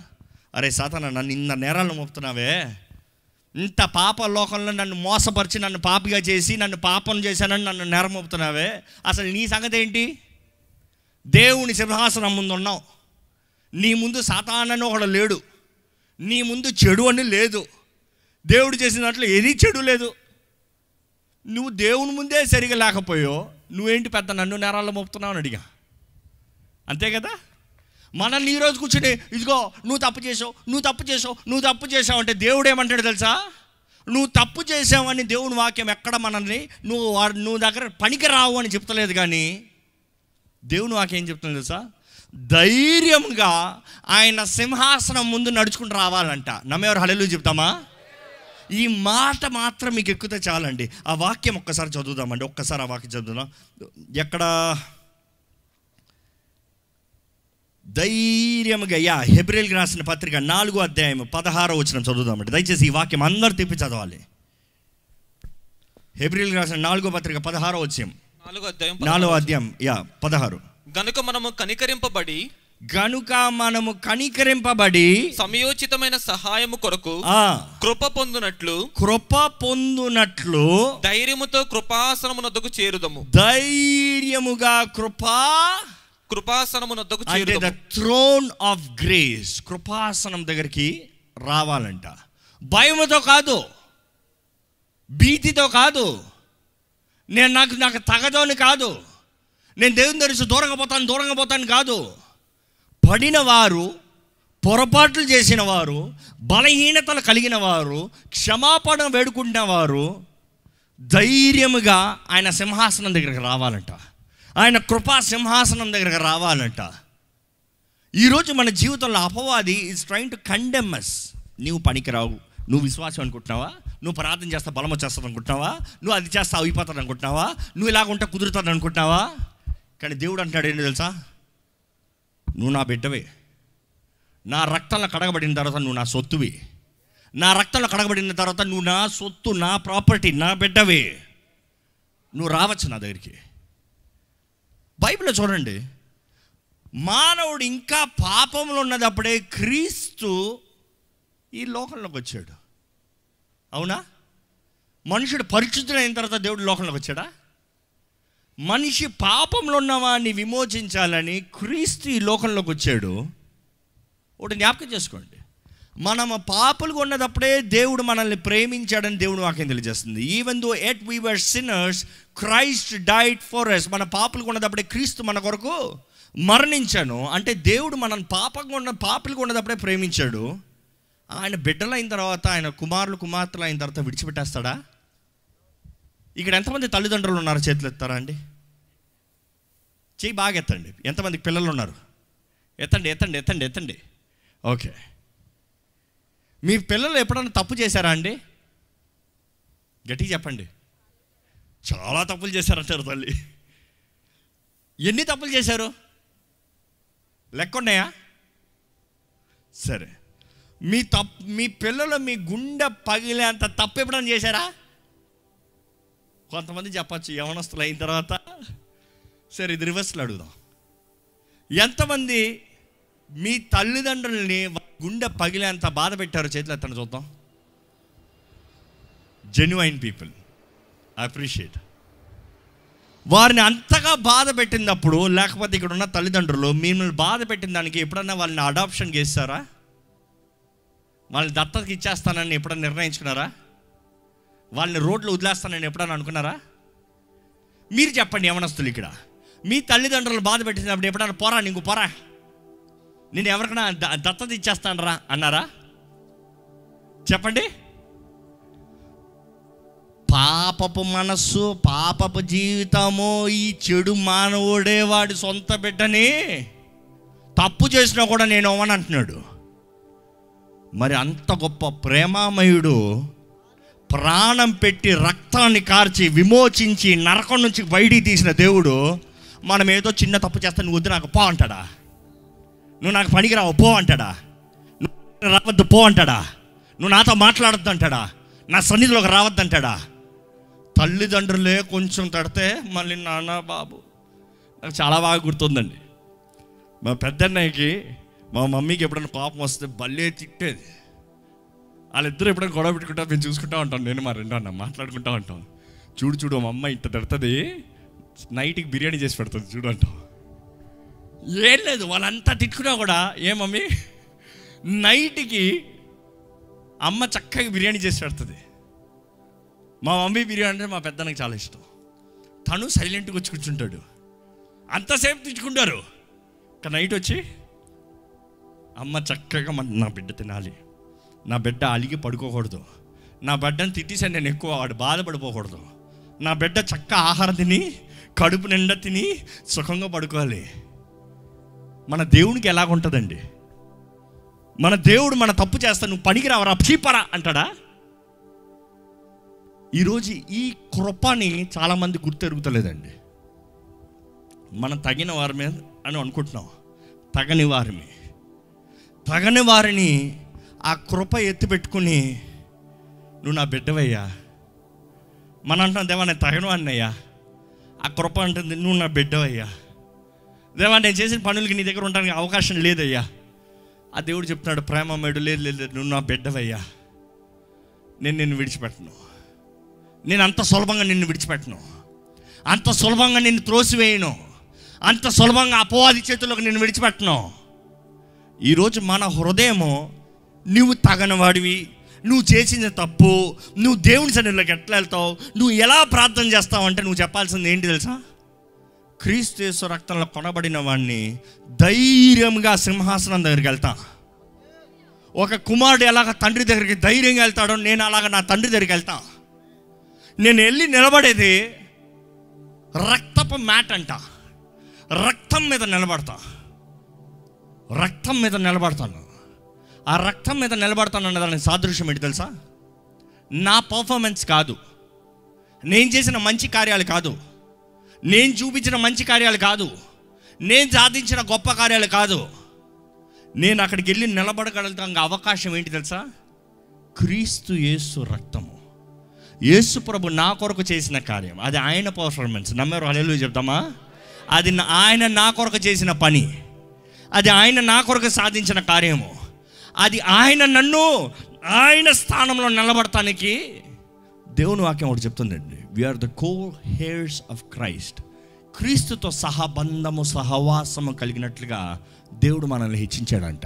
అరే సాతానా, నన్ను ఇన్న నేరాలను మోపుతున్నావే, ఇంత పాప లోకంలో నన్ను మోసపరిచి, నన్ను పాపిగా చేసి, నన్ను పాపం చేశానని నన్ను నేరం మోపుతున్నావే, అసలు నీ సంగతి ఏంటి? దేవుని సింహాసనం ముందు ఉన్నావు. నీ ముందు సాతానని ఒకడు లేడు, నీ ముందు చెడు అని లేదు. దేవుడు చేసిన దాంట్లో ఏది చెడు లేదు. నువ్వు దేవుని ముందే సరిగా లేకపోయో నువ్వేంటి పెద్ద నన్ను నేరాల్లో మోపుతున్నావు అని అడిగా. అంతే కదా. మనల్ని ఈరోజు కూర్చుని ఇదిగో నువ్వు తప్పు చేసావు, నువ్వు తప్పు చేసావు, నువ్వు తప్పు చేసావు అంటే దేవుడు ఏమంటాడు తెలుసా? నువ్వు తప్పు చేసావని దేవుని వాక్యం ఎక్కడ మనల్ని నువ్వు దగ్గర పనికి రావు అని చెప్తలేదు. కానీ దేవుని వాక్యం ఏం చెప్తుంది తెలుసా? ధైర్యంగా ఆయన సింహాసనం ముందు నడుచుకుంటూ రావాలంట. నమ్మేవారు హల్లెలూయా చెప్తామా? ఈ మాట మాత్రం మీకు ఎక్కితే చాలండి. ఆ వాక్యం ఒక్కసారి చదువుదామండి. ఒక్కసారి ఆ వాక్యం చదువుదాం. ఎక్కడ ధైర్యంగా హెబ్రీయులకు రాసిన పత్రిక 4వ అధ్యాయం 16వ వచనం చదువుదామండి. దయచేసి ఈ వాక్యం అందరు తిప్పి చదవాలి. హెబ్రీయులకు రాసిన 4వ పత్రిక 16వ వచనం, 4వ అధ్యాయం 16. గనుక మనము కనికరింపబడి సమయోచితమైన సహాయము కొరకు కృప పొందునట్లు ధైర్యముతో కృపాసనమునొద్దకు చేరుదము. ధైర్యముగా కృపాసనమునొద్దకు చేరుదము. ద థ్రోన్ ఆఫ్ గ్రేస్, కృపాసనం దగ్గరికి రావాలంట. భయముతో కాదు, భీతితో కాదు, నాకు తగదోని కాదు, నేను దేవుని తెలిసి దూరంగా పోతాను కాదు. పడిన వారు, పొరపాట్లు చేసిన వారు, బలహీనతలు కలిగిన వారు, క్షమాపణ వేడుకుంటున్న వారు ధైర్యముగా ఆయన సింహాసనం దగ్గరికి రావాలంట. ఆయన కృపా సింహాసనం దగ్గరికి రావాలంట. ఈరోజు మన జీవితంలో అపవాది is trying to condemn us. నువ్వు పనికిరావు, నువ్వు విశ్వాసం అనుకుంటున్నావా, నువ్వు ప్రార్థన చేస్తా బలం వచ్చేస్తుంది అనుకుంటున్నావా, నువ్వు అది చేస్తా అయిపోతాడు అనుకుంటున్నావా, నువ్వు ఇలాగ ఉంటే కుదురుతుంది అనుకుంటున్నావా? కానీ దేవుడు అంటాడు ఏంటి తెలుసా? నువ్వు నా బిడ్డవే, నా రక్తంలో కడగబడిన తర్వాత నువ్వు నా సొత్తువి, నా రక్తంలో కడగబడిన తర్వాత నువ్వు నా సొత్తు, నా ప్రాపర్టీ, నా బిడ్డవే, నువ్వు రావచ్చు నా దగ్గరికి. బైబిల్లో చూడండి, మానవుడు ఇంకా పాపంలో ఉన్నదప్పుడే క్రీస్తు ఈ లోకంలోకి వచ్చాడు. అవునా? మనుషుడు పరిశుద్ధుడైన తర్వాత దేవుడు లోకంలోకి వచ్చాడా? మనిషి పాపంలో ఉన్నవాడిని విమోచించాలని క్రీస్తు ఈ లోకంలోకి వచ్చాడు. ఒకటి జ్ఞాపకం చేసుకోండి, మనం పాపులుగా ఉన్నదప్పుడే దేవుడు మనల్ని ప్రేమించాడని దేవుడు వాక్యం తెలియజేస్తుంది. Even though at we were sinners Christ died for us. మన పాపులుగా ఉన్నదప్పుడే క్రీస్తు మన కొరకు మరణించాను అంటే దేవుడు మనల్ని పాపులుగా ఉన్నదప్పుడే ప్రేమించాడు. ఆయన బిడ్డలైన తర్వాత, ఆయన కుమార్తెలు అయిన తర్వాత విడిచిపెట్టేస్తాడా? ఇక్కడ ఎంతమంది తల్లిదండ్రులు ఉన్నారు? చేతులు ఎత్తారా అండి? చెయ్యి బాగా ఎత్తండి. ఎంతమందికి పిల్లలు ఉన్నారు? ఎత్తండి. ఓకే. మీ పిల్లలు ఎప్పుడన్నా తప్పు చేశారా అండి? గట్టిగా చెప్పండి. చాలా తప్పులు చేశారంటారు తల్లి. ఎన్ని తప్పులు చేశారు? లెక్క ఉన్నాయా? సరే, మీ పిల్లలు మీ గుండె పగిలేంత తప్పు ఎప్పుడన్నా చేశారా? కొంతమంది చెప్పచ్చు యవనస్తులు అయిన తర్వాత. సరే, ఇది రివర్స్లో అడుగుదాం. ఎంతమంది మీ తల్లిదండ్రులని గుండె పగిలేంత బాధ పెట్టారో చేతులు ఎత్తండి చూద్దాం. Genuine people, I appreciate. వారిని అంతగా బాధ పెట్టినప్పుడు, లేకపోతే ఇక్కడ ఉన్న తల్లిదండ్రులు మిమ్మల్ని బాధ పెట్టిన దానికి ఎప్పుడన్నా వాళ్ళని అడాప్షన్ చేస్తారా? వాళ్ళని దత్తతకి ఇచ్చేస్తానని ఎప్పుడన్నా నిర్ణయించుకున్నారా? వాళ్ళని రోడ్లు వదిలేస్తానని ఎప్పుడన్నా అనుకున్నారా? మీరు చెప్పండి యవనస్తులు, ఇక్కడ మీ తల్లిదండ్రులు బాధ పెట్టినప్పుడు ఎప్పుడన్నా పోరా నీకు పోరా, నేను ఎవరికైనా దత్తత ఇచ్చేస్తానరా అన్నారా? చెప్పండి. పాపపు మనస్సు, పాపపు జీవితము, ఈ చెడు మానవుడే వాడి సొంత బిడ్డని తప్పు చేసినా కూడా నేను అవని అంటున్నాడు. మరి అంత గొప్ప ప్రేమామయుడు ప్రాణం పెట్టి రక్తాన్ని కార్చి విమోచించి నరకం నుంచి బయటికి తీసిన దేవుడు మనం ఏదో చిన్న తప్పు చేస్తా నువ్వు వద్దు నాకు పో అంటాడా? నువ్వు నాకు పనికి రావు పో అంటాడా? నువ్వు రావద్దు పో అంటాడా? నువ్వు నాతో మాట్లాడద్దు అంటాడా? నా సన్నిధిలోకి రావద్దు అంటాడా? తల్లిదండ్రులే కొంచెం తడితే మళ్ళీ నాన్న బాబు. నాకు చాలా బాగా గుర్తుందండి, మా పెద్దన్నయ్యకి మా మమ్మీకి ఎప్పుడైనా కోపం వస్తే భలే తిట్టేది. వాళ్ళిద్దరూ ఎప్పుడైనా గొడవ పెట్టుకుంటా మేము చూసుకుంటా ఉంటాం. నేను మా రెండో అన్న మాట్లాడుకుంటా ఉంటాం. చూడు మా అమ్మ ఇంత తిడుతుంది, నైట్కి బిర్యానీ చేసి పెడుతుంది చూడు అంటాం. ఏం లేదు, వాళ్ళంతా తిట్టుకున్నా కూడా ఏ మమ్మీ నైట్కి అమ్మ చక్కగా బిర్యానీ చేసి పెడుతుంది. మా మమ్మీ బిర్యానీ అంటే మా పెద్దనకి చాలా ఇష్టం. తను సైలెంట్గా వచ్చి కూర్చుంటాడు. అంతసేపు తిట్టుకుంటారు. కానీ నైట్ వచ్చి అమ్మ చక్కగా నా బిడ్డ తినాలి, నా బిడ్డ అలిగి పడుకోకూడదు, నా బిడ్డను తిట్టేసి నేను ఎక్కువ వాడు బాధపడిపోకూడదు, నా బిడ్డ చక్క ఆహారం తిని కడుపు నిండా తిని సుఖంగా పడుకోవాలి. మన దేవునికి ఎలాగుంటుందండి? మన దేవుడు మన తప్పు చేస్తా నువ్వు పనికి రావరా చీపరా అంటాడా? ఈరోజు ఈ కృపని చాలామంది గుర్తెరుగుతలేదండి. మనం తగిన వారమే అని అనుకుంటున్నాం. తగని వారిని ఆ కృప ఎత్తి పెట్టుకుని నువ్వు నా బిడ్డవయ్యా. మనం అంటున్నాం దేవా నేను తగను అన్నయ్యా. ఆ కృప అంటుంది నువ్వు నా బిడ్డవయ్యా. దేవా నేను చేసిన పనులకి నీ దగ్గర ఉండడానికి అవకాశం లేదయ్యా. ఆ దేవుడు చెప్తున్నాడు ప్రేమమేడు లేదు లేదు నువ్వు నా బిడ్డవయ్యా, నేను నిన్ను విడిచిపెట్టను, నేను అంత సులభంగా నిన్ను విడిచిపెట్టను, అంత సులభంగా నిన్ను త్రోసివేయను, అంత సులభంగా అపవాది చేతుల్లోకి నిన్ను విడిచిపెట్టను. ఈరోజు మన హృదయము నువ్వు తగనవాడివి, నువ్వు చేసిన తప్పు, నువ్వు దేవుని సన్నిధిలోకి ఎట్లా వెళ్తావు, నువ్వు ఎలా ప్రార్థన చేస్తావు అంటే నువ్వు చెప్పాల్సింది ఏంటి తెలుసా? క్రీస్తు యేసు రక్తంలో కొనబడిన వాడిని ధైర్యంగా సింహాసనం దగ్గరికి వెళ్తా. ఒక కుమారుడు ఎలాగ తండ్రి దగ్గరికి ధైర్యంగా వెళ్తాడో నేను అలాగ నా తండ్రి దగ్గరికి వెళ్తా. నేను వెళ్ళి నిలబడేది రక్తపు మ్యాట్ అంట, రక్తం మీద నిలబడతా, రక్తం మీద నిలబడతాను. ఆ రక్తం మీద నిలబడతాను అన్న దానికి సాదృశ్యం ఏంటి తెలుసా? నా పర్ఫార్మెన్స్ కాదు, నేను చేసిన మంచి కార్యాలు కాదు, నేను చూపించిన మంచి కార్యాలు కాదు, నేను సాధించిన గొప్ప కార్యాలు కాదు. నేను అక్కడికి వెళ్ళి నిలబడగలుగుతాను అవకాశం ఏంటి తెలుసా? క్రీస్తు యేసు రక్తము, యేసు ప్రభు నా కొరకు చేసిన కార్యం, అది ఆయన పర్ఫార్మెన్స్. నమ్మరు హల్లెలూయా చెప్తామా? అది ఆయన నా కొరకు చేసిన పని, అది ఆయన నా కొరకు సాధించిన కార్యము, అది ఆయన నన్ను ఆయన స్థానంలో నిలబడటానికి దేవుని వాక్యం ఒకటి చెప్తుందండి. We are the co heirs of Christ. క్రీస్తుతో సహబంధము సహవాసము కలిగినట్లుగా దేవుడు మనల్ని హెచ్చించాడంట.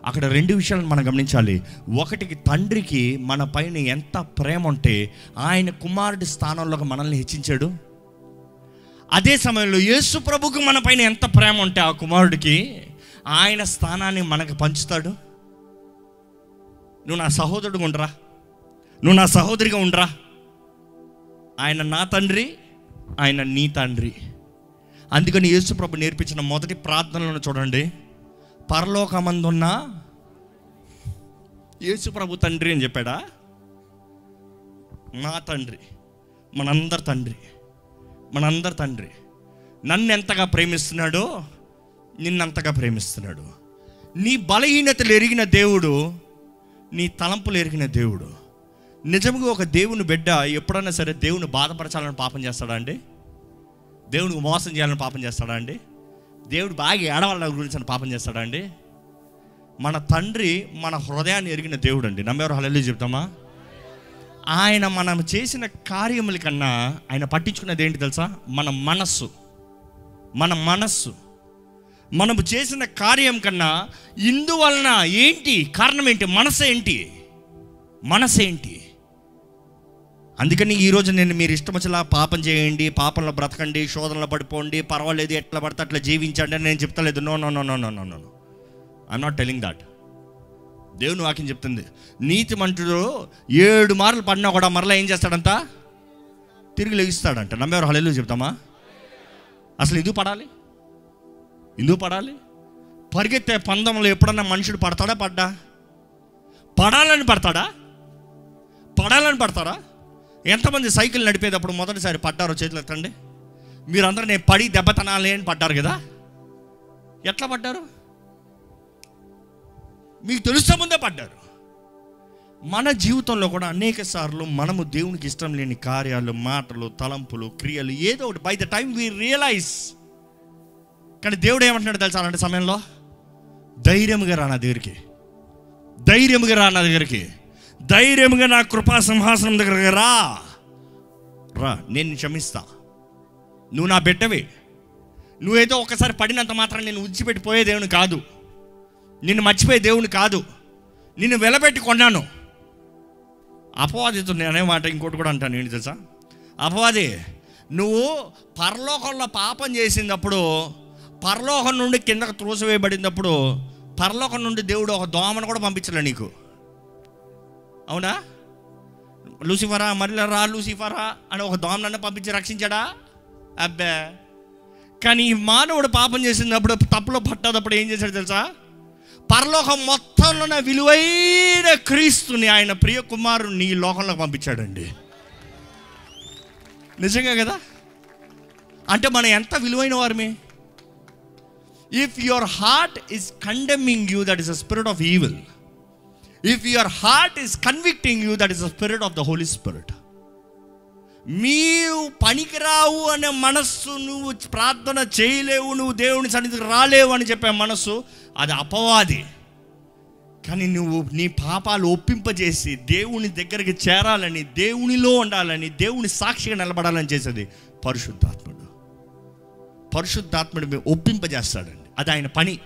అక్కడ రెండు విషయాలను మనం గమనించాలి. ఒకటికి తండ్రికి మన పైన ఎంత ప్రేమ ఉంటే ఆయన కుమారుడి స్థానంలోకి మనల్ని హెచ్చించాడు. అదే సమయంలో యేసు ప్రభుకు మన పైన ఎంత ప్రేమ ఉంటే ఆ కుమారుడికి ఆయన స్థానాన్ని మనకు పంచుతాడు. నువ్వు నా సహోదరుడుగా ఉండరా, నువ్వు నా సహోదరిగా ఉండరా. ఆయన నా తండ్రి, ఆయన నీ తండ్రి. అందుకని యేసు ప్రభు నేర్పించిన మొదటి ప్రార్థనలను చూడండి. పరలోకమందున్న యేసు ప్రభు తండ్రి అని చెప్పాడా? నా తండ్రి, మనందరి తండ్రి, మనందరి తండ్రి. నన్ను ఎంతగా ప్రేమిస్తున్నాడో నిన్నంతగా ప్రేమిస్తున్నాడు. నీ బలహీనతలు ఎరిగిన దేవుడు, నీ తలంపులు ఎరిగిన దేవుడు. నిజంగా ఒక దేవుని బిడ్డ ఎప్పుడైనా సరే దేవుని బాధపరచాలని పాపం చేస్తాడా అండి? దేవునికి మోసం చేయాలని పాపం చేస్తాడా అండి? దేవుడు బాగా ఏడవాళ్ళ గురించి పాపం చేస్తాడా అండి? మన తండ్రి మన హృదయాన్ని ఎరిగిన దేవుడు అండి. నమ్మేవారు హల్లెలూయా చెప్తామా? ఆయన మనం చేసిన కార్యముల కన్నా ఆయన పట్టించుకున్నది ఏంటి తెలుసా? మన మనస్సు. మన మనస్సు మనము చేసిన కార్యం కన్నా ఇందువలన ఏంటి కారణం ఏంటి? మనసేంటి? మనసేంటి? అందుకని ఈరోజు నేను మీరు ఇష్టం వచ్చేలా పాపం చేయండి, పాపంలో బ్రతకండి, శోధనలో పడిపోండి, పర్వాలేదు ఎట్లా పడితే అట్లా జీవించండి అని నేను చెప్తలేదు. No no no no no no no I'm not telling that. దేవుని వాక్యం చెప్తుంది, నీతిమంతుడు 7 మార్లు పడినా కూడా మరలా ఏం చేస్తాడంట? తిరిగి లెగిస్తాడంట. నమ్మేవారు హల్లెలూయా చెప్తామా? అసలు ఎందుకు పడాలి? ఎందుకు పడాలి? పరిగెత్తే పందంలో ఎప్పుడన్నా మనుషుడు పడతాడా? పడాలని పడతాడా? పడాలని పడతారా? ఎంతమంది సైకిల్ నడిపేటప్పుడు మొదటిసారి పడ్డారో చేతులు ఎత్తండి. మీరందరూ నేను పడి దెబ్బతనాలి అని పడ్డారు కదా. ఎట్లా పడ్డారు? మీకు తెలుసా ముందే పడ్డారు. మన జీవితంలో కూడా అనేక సార్లు మనము దేవునికి ఇష్టం లేని కార్యాలు, మాటలు, తలంపులు, క్రియలు ఏదో ఒకటి by the time we realise. కానీ దేవుడు ఏమంటున్నాడు తెలుసా? అలాంటి సమయంలో ధైర్యంగా రా నా దగ్గరికి, ధైర్యంగా రా నా దగ్గరికి, ధైర్యంగా నా కృపా సింహాసనం దగ్గరికి రా, నేను క్షమిస్తా. నువ్వు నా బిడ్డవే, నువ్వేదో ఒకసారి పడినంత మాత్రం నేను విడిచిపెట్టి పోయే దేవుని కాదు, నిన్ను మర్చిపోయే దేవుని కాదు, నిన్ను వెలబెట్టి కొన్నాను. అపవాదితో నేను అనే మాట ఇంకోటి కూడా అంటాను ఏంటి తెలుసా? అపవాది, నువ్వు పరలోకంలో పాపం చేసినప్పుడు, పరలోకం నుండి కిందకు త్రోసివేయబడినప్పుడు, పరలోకం నుండి దేవుడు ఒక దోమను కూడా పంపించలే నీకు, అవునా? లూసిఫరా, మరలా రా లూసిఫరా అని ఒక దోమనన్న పంపించి రక్షించాడా? అబ్బే. కానీ ఈ మానవుడు పాపం చేసినప్పుడు, తప్పులో పట్టేటప్పుడు ఏం చేశాడు తెలుసా? పరలోకం మొత్తంలో నా విలువైన క్రీస్తుని, ఆయన ప్రియ కుమారుని ఈ లోకంలోకి పంపించాడండి. నిజంగా కదా? అంటే మనం ఎంత విలువైన వారమే. If your heart is condemning you, that is a spirit of evil. If your heart is convicting you, that is a spirit of the Holy Spirit. నీవు పనికిరావు అనే మనస్సు, నువ్వు ప్రార్థన చేయలేవు, నువ్వు దేవుని సన్నిధికి రాలేవు అని చెప్పే మనస్సు, అది అపవాది. కానీ నువ్వు నీ పాపాలు ఒప్పింపజేసి దేవుని దగ్గరికి చేరాలని, దేవునిలో ఉండాలని, దేవుని సాక్షిగా నిలబడాలని చేసేది పరిశుద్ధాత్ముడు. పరిశుద్ధాత్ముడు ఒప్పింపజేస్తాడండి, అది ఆయన పని.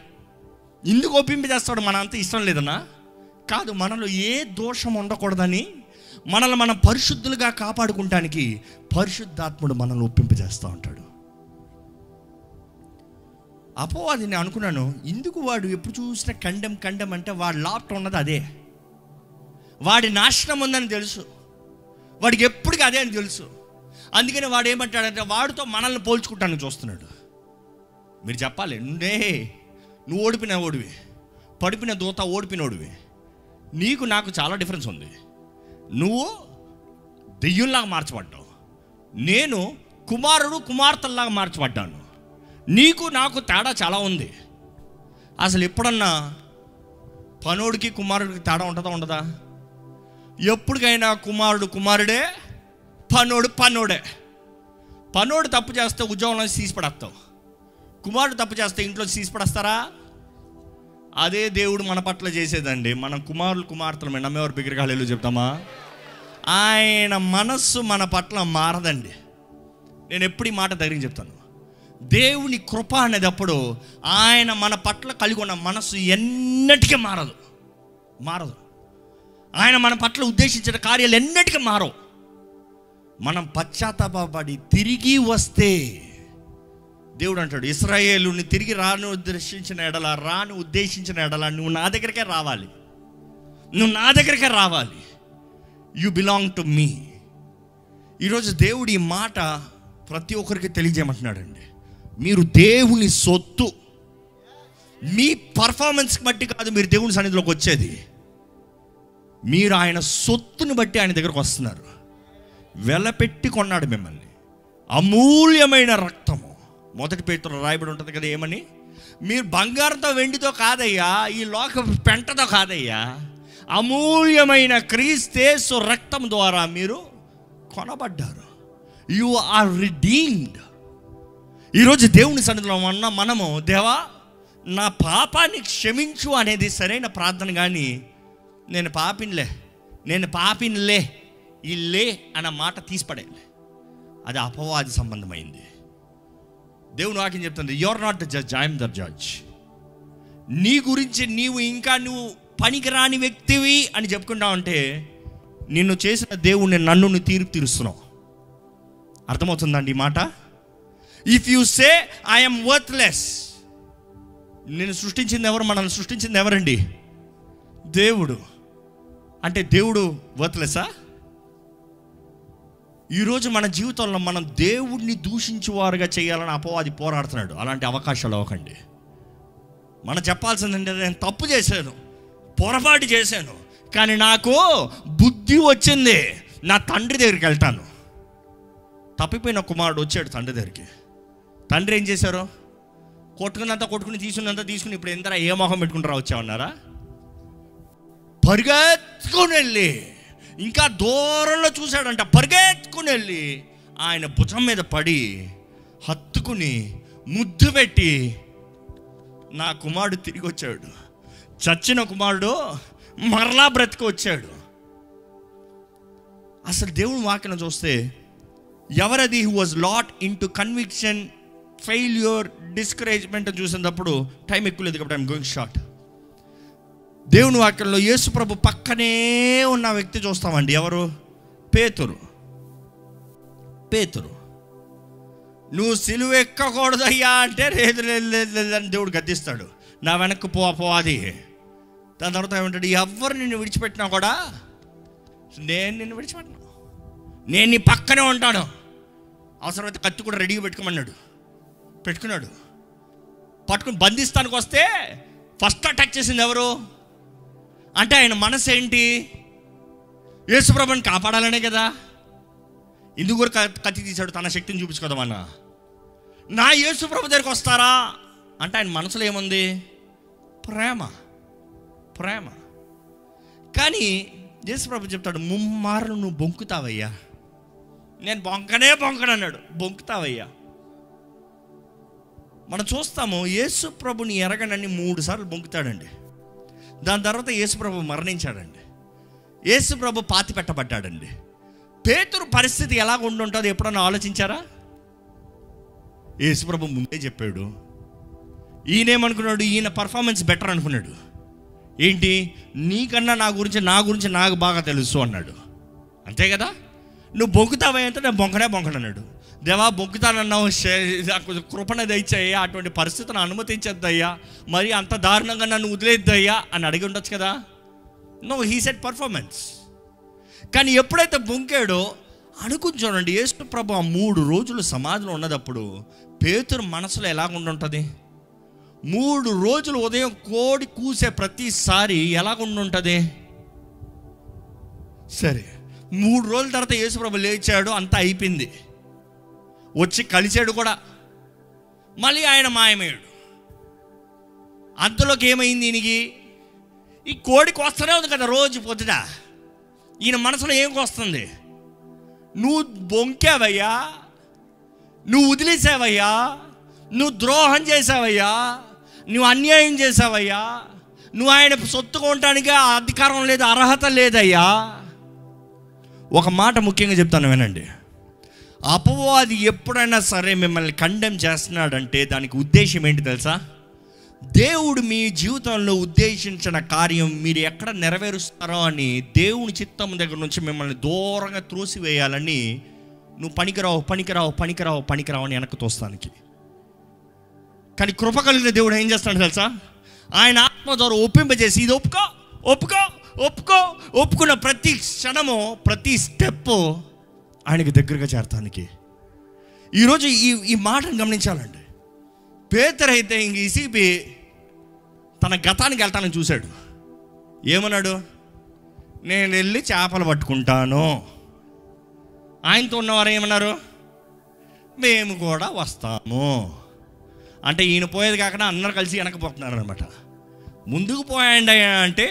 ఎందుకు ఒప్పింపజేస్తాడు? మన అంత ఇష్టం లేదన్నా కాదు, మనలో ఏ దోషం ఉండకూడదని, మనల్ని మనం పరిశుద్ధులుగా కాపాడుకుంటానికి పరిశుద్ధాత్ముడు మనల్ని ఒప్పింపజేస్తూ ఉంటాడు. అపవాది నేను అనుకున్నాను, ఎందుకు వాడు ఎప్పుడు చూసినా కండెం అంటే వాడి లాప్ట్ ఉన్నది అదే, వాడి నాశనం ఉందని తెలుసు, వాడికి ఎప్పటికీ అదే అని తెలుసు. అందుకని వాడు ఏమంటాడంటే వాడితో మనల్ని పోల్చుకుంటానికి చూస్తున్నాడు. మీరు చెప్పాలి, నువ్వు ఓడిపిన ఓడివి, పడిపిన దూత ఓడిపినోడివి, నీకు నాకు చాలా డిఫరెన్స్ ఉంది. నువ్వు దెయ్యంలాగా మార్చబడ్డావు, నేను కుమార్తెల్లాగా మార్చబడ్డాను. నీకు నాకు తేడా చాలా ఉంది. అసలు ఎప్పుడన్నా పనోడికి కుమారుడికి తేడా ఉంటుందా? ఉండదా? ఎప్పటికైనా కుమారుడు కుమారుడే, పనోడు పనోడే. పనోడు తప్పు చేస్తే ఉద్యోగంలో తీసిపడేస్తావు, కుమారుడు తప్పు చేస్తే ఇంట్లో తీసిపడేస్తారా? అదే దేవుడు మన పట్ల చేసేదండి. మనం కుమారులు కుమార్తెలు నమ్మేవారు బిగ్గరగా చెప్తామా? ఆయన మనస్సు మన పట్ల మారదండి. నేను ఎప్పుడు ఈ మాట ధైర్యం చెప్తాను. దేవుని కృప అనేటప్పుడు ఆయన మన పట్ల కలిగి ఉన్న మనస్సు ఎన్నటికీ మారదు. ఆయన మన పట్ల ఉద్దేశించిన కార్యాలు ఎన్నటికీ మారవు. మనం పశ్చాత్తాపడి తిరిగి వస్తే దేవుడు అంటాడు, ఇశ్రాయేలుని తిరిగి రాను ఉద్దేశించిన ఎడల నువ్వు నా దగ్గరికే రావాలి, యు బిలాంగ్ టు మీ. ఈరోజు దేవుడు ఈ మాట ప్రతి ఒక్కరికి తెలియజేయమంటున్నాడండి. మీరు దేవుని సొత్తు. మీ పర్ఫార్మెన్స్కి బట్టి కాదు మీరు దేవుని సన్నిధిలోకి వచ్చేది, మీరు ఆయన సొత్తుని బట్టి ఆయన దగ్గరకు వస్తున్నారు. వెలపెట్టి కొన్నాడు మిమ్మల్ని, అమూల్యమైన రక్తము. మొదటి పేతురులో రాయబడి ఉంటుంది కదా, ఏమని? మీరు బంగారంతో వెండితో కాదయ్యా, ఈ లోక పెంటతో కాదయ్యా, అమూల్యమైన క్రీస్తు రక్తం ద్వారా మీరు కొనబడ్డారు. You are redeemed. ఈరోజు దేవుని సన్నిధిలో ఉన్న మనము, దేవా నా పాపాన్ని క్షమించు అనేది సరైన ప్రార్థన. కానీ నేను పాపినిలే ఇల్లే అన్న మాట తీసిపడేయాలి. అది అపవాది సంబంధమైంది. దేవుని వాక్యం చెప్తుంది, you are not the judge, I'm the judge. నీ గురించి నువ్వు పనికిరాని వ్యక్తివి అని చెప్పుకుంటావు అంటే, నిన్ను చేసిన దేవుణ్ణి నన్ను తీర్పు తీరుస్తున్నావు. అర్థమవుతుందండి ఈ మాట? If you say I'm worthless, నేను సృష్టించింది ఎవరు? మనల్ని సృష్టించింది ఎవరండి? దేవుడు. అంటే దేవుడు వర్త్లెస్సా? ఈరోజు మన జీవితంలో మనం దేవుడిని దూషించేవారుగా చేయాలని అపవాది పోరాడుతున్నాడు. అలాంటి అవకాశాలు అవ్వకండి. మనం చెప్పాల్సిందంటే, నేను తప్పు చేశాను, పొరపాటు చేశాను, కానీ నాకు బుద్ధి వచ్చింది, నా తండ్రి దగ్గరికి వెళ్తాను. తప్పిపోయిన కుమారుడు వచ్చాడు తండ్రి దగ్గరికి. తండ్రి ఏం చేశారు? కొట్టుకుని తీసుకుని ఇప్పుడు ఎంతరా ఏ మొహం పెట్టుకుంటారా వచ్చామన్నారా? పరిగెత్తుకుని వెళ్ళి, ఇంకా దూరంలో చూశాడంట, పరిగెత్తుకుని వెళ్ళి ఆయన భుజం మీద పడి హత్తుకుని ముద్దు పెట్టి, నా కుమారుడు తిరిగి వచ్చాడు, చచ్చిన కుమారుడు మరలా బ్రతికి వచ్చాడు. అసలు దేవుని వాక్యం చూస్తే, ఎవరది who was lot in to conviction failure, discouragement చూసినప్పుడు టైం ఎక్కువ లేదు కాబట్టి ఐఎమ్ గోయింగ్ షార్ట్. దేవుని వాక్యంలో యేసు ప్రభు పక్కనే ఉన్న వ్యక్తి చూస్తామండి. ఎవరు? పేతురు. నువ్వు సిలువ ఎక్కకూడదయ్యా అంటే లేదు లేదని దేవుడు గద్దిస్తాడు. నా వెనక్కి పో అది. దాని తర్వాత ఏమంటాడు? ఎవరు నిన్ను విడిచిపెట్టినా కూడా నేను నిన్ను విడిచిపెట్టినా, నేను నీ పక్కనే ఉంటాను. అవసరమైతే కత్తి కూడా రెడీగా పెట్టుకున్నాడు. పట్టుకుని బంధిస్తానికి వస్తే ఫస్ట్ అటాక్ చేసింది ఎవరు అంటే ఆయన మనసు ఏంటి? యేసుప్రభుని కాపాడాలనే కదా. ఇందుకు కూడా కత్తి తీశాడు, తన శక్తిని చూపించుకోదామన్నా. నా యేసుప్రభు దగ్గరికి వస్తారా అంటే ఆయన మనసులో ఏముంది? ప్రేమ. కానీ యేసుప్రభు చెప్తాడు, ముమ్మారు నువ్వు బొంకుతావయ్యా. నేను బొంకనన్నాడు. బొంకుతావయ్యా. మనం చూస్తాము యేసుప్రభుని ఎరగనని 3 సార్లు బొంకుతాడండి. దాని తర్వాత యేసుప్రభు మరణించాడండి. యేసుప్రభు పాతి పెట్టబడ్డాడండి. పేతురు పరిస్థితి ఎలా ఉంటుందో ఎప్పుడన్నా ఆలోచించారా? యేసుప్రభు ముందే చెప్పాడు. ఈయనేమనుకున్నాడు? ఈయన పర్ఫార్మెన్స్ బెటర్ అనుకున్నాడు. ఏంటి? నీకన్నా నా గురించి నాకు బాగా తెలుసు అన్నాడు. అంతే కదా. నువ్వు బొంకుతావా అంటే నేను బొంకనన్నాడు. దేవా బొంకుతానన్నావు, కృపణ దయచేయ్యా, అటువంటి పరిస్థితిని అనుమతించద్దయ్యా, మరి అంత దారుణంగా నన్ను వదిలేద్దయ్యా అని అడిగి ఉండొచ్చు కదా. No, he said performance. కానీ ఎప్పుడైతే బొంకాడో అనుకుంటానండి, యేసు ప్రభు ఆ 3 రోజులు సమాధిలో ఉన్నదప్పుడు పేతురు మనసులో ఎలాగుండుంటుంది? 3 రోజులు ఉదయం కోడి కూసే ప్రతిసారి ఎలాగుండుంటుంది? సరే, 3 రోజుల తర్వాత యేసుప్రభు లేచాడు, అంతా అయిపోయింది. వచ్చి కలిసాడు కూడా, మళ్ళీ ఆయన మాయమయ్యాడు. అంతలోకి ఏమైంది ఈయనకి? ఈ కోడికి వస్తూనే ఉంది కదా రోజు పొద్దుట. ఈయన మనసులో ఏం వస్తుంది? నువ్వు బొంకావయ్యా, నువ్వు వదిలేసావయ్యా, నువ్వు ద్రోహం చేసావయ్యా, నువ్వు అన్యాయం చేసావయ్యా, నువ్వు ఆయన సొత్తుగా ఉండటానికి అధికారం లేదు, అర్హత లేదయ్యా. ఒక మాట ముఖ్యంగా చెప్తాను వినండి. అపవాది ఎప్పుడైనా సరే మిమ్మల్ని కండెమ్ చేస్తున్నాడంటే దానికి ఉద్దేశం ఏంటి తెలుసా? దేవుడు మీ జీవితంలో ఉద్దేశించిన కార్యం మీరు ఎక్కడ నెరవేరుస్తారో అని దేవుని చిత్తం దగ్గర నుంచి మిమ్మల్ని దూరంగా త్రోసివేయాలని, నువ్వు పనికిరావు అని వెనక్కి తోస్తానికి. కానీ కృప కలిగిన దేవుడు ఏం చేస్తాడు తెలుసా? ఆయన ఆత్మ ద్వారా ఒప్పింపజేసి ఇది ఒప్పుకున్న ప్రతి క్షణము, ప్రతి స్టెప్పు ఆయనకి దగ్గరగా చేరటానికి. ఈరోజు ఈ మాటను గమనించాలండి. పేతురు అయితే ఇంక ఇసిపి తన గతానికి వెళ్తానని చూశాడు. ఏమన్నాడు? నేను వెళ్ళి చేపలు పట్టుకుంటాను. ఆయనతో ఉన్నవారు ఏమన్నారు? మేము కూడా వస్తాము. అంటే ఈయన పోయేది కాకుండా అందరు కలిసి వెనక్కిపోతున్నారు అనమాట. ముందుకు పోయండి అంటే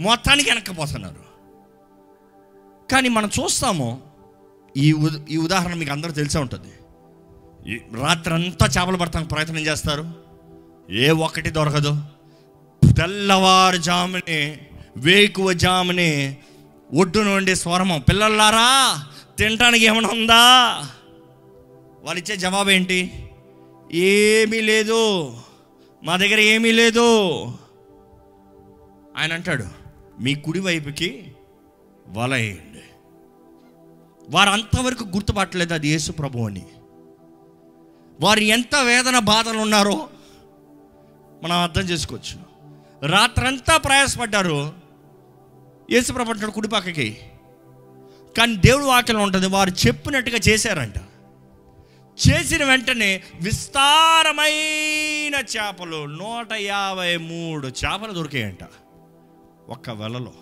మొత్తానికి వెనక్కిపోతున్నారు. కానీ మనం చూస్తాము, ఈ ఉదాహరణ మీకు అందరూ తెలిసే ఉంటుంది. రాత్రి అంతా చేపలు పడటానికి ప్రయత్నం చేస్తారు, ఏ ఒక్కటి దొరకదు. తెల్లవారుజామునే, వేకువజామునే ఒడ్డు నుండి స్వరము, పిల్లలారా తినటానికి ఏమైనా ఉందా? వాళ్ళు ఇచ్చే జవాబు ఏంటి? ఏమీ లేదు, మా దగ్గర ఏమీ లేదు. ఆయన అంటాడు, మీ కుడి వైపుకి వల వేయండి. వారు అంతవరకు గుర్తుపట్టలేదు అది యేసు ప్రభు అని. వారు ఎంత వేదన బాధలు ఉన్నారో మనం అర్థం చేసుకోవచ్చు. రాత్రంతా ప్రయాసపడ్డారు. యేసు ప్రభు అంటాడు కుడి పక్కకి. కానీ దేవుడి వాక్యంలో ఉంటుంది, వారు చెప్పినట్టుగా చేశారంట. చేసిన వెంటనే విస్తారమైన చేపలు 153 చేపలు దొరికాయంట ఒక్క వెలలో.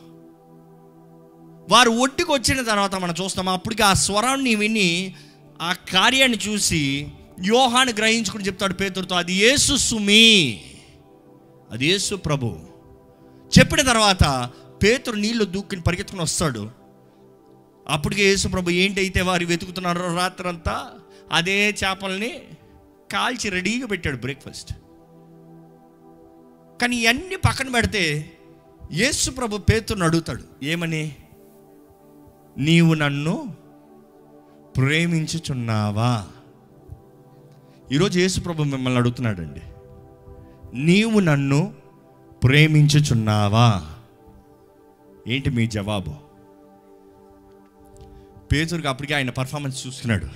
వారు ఒడ్డుకు వచ్చిన తర్వాత మనం చూస్తాం, అప్పటికి ఆ స్వరాన్ని విని ఆ కార్యాన్ని చూసి యోహాను గ్రహించుకుని చెప్తాడు పేతురుతో, అది యేసు సుమి, అది యేసు ప్రభు. చెప్పిన తర్వాత పేతురు నీళ్ళు దూక్కుని పరిగెత్తుకుని వస్తాడు. అప్పటికే యేసు ప్రభు ఏంటైతే వారు వెతుకుతున్నారో రాత్రంతా అదే చేపల్ని కాల్చి రెడీగా పెట్టాడు బ్రేక్ఫాస్ట్. కానీ ఇవన్నీ పక్కన పెడితే యేసు ప్రభు పేతురుని అడుగుతాడు, ఏమని? నీవు నన్ను ప్రేమించుచున్నావా? ఈరోజు యేసు ప్రభు మిమ్మల్ని అడుగుతున్నాడండి, నీవు నన్ను ప్రేమించుచున్నావా? ఏంటి మీ జవాబు? పేతురుకి అప్పటికే ఆయన పర్ఫార్మెన్స్ చూస్తున్నాడు.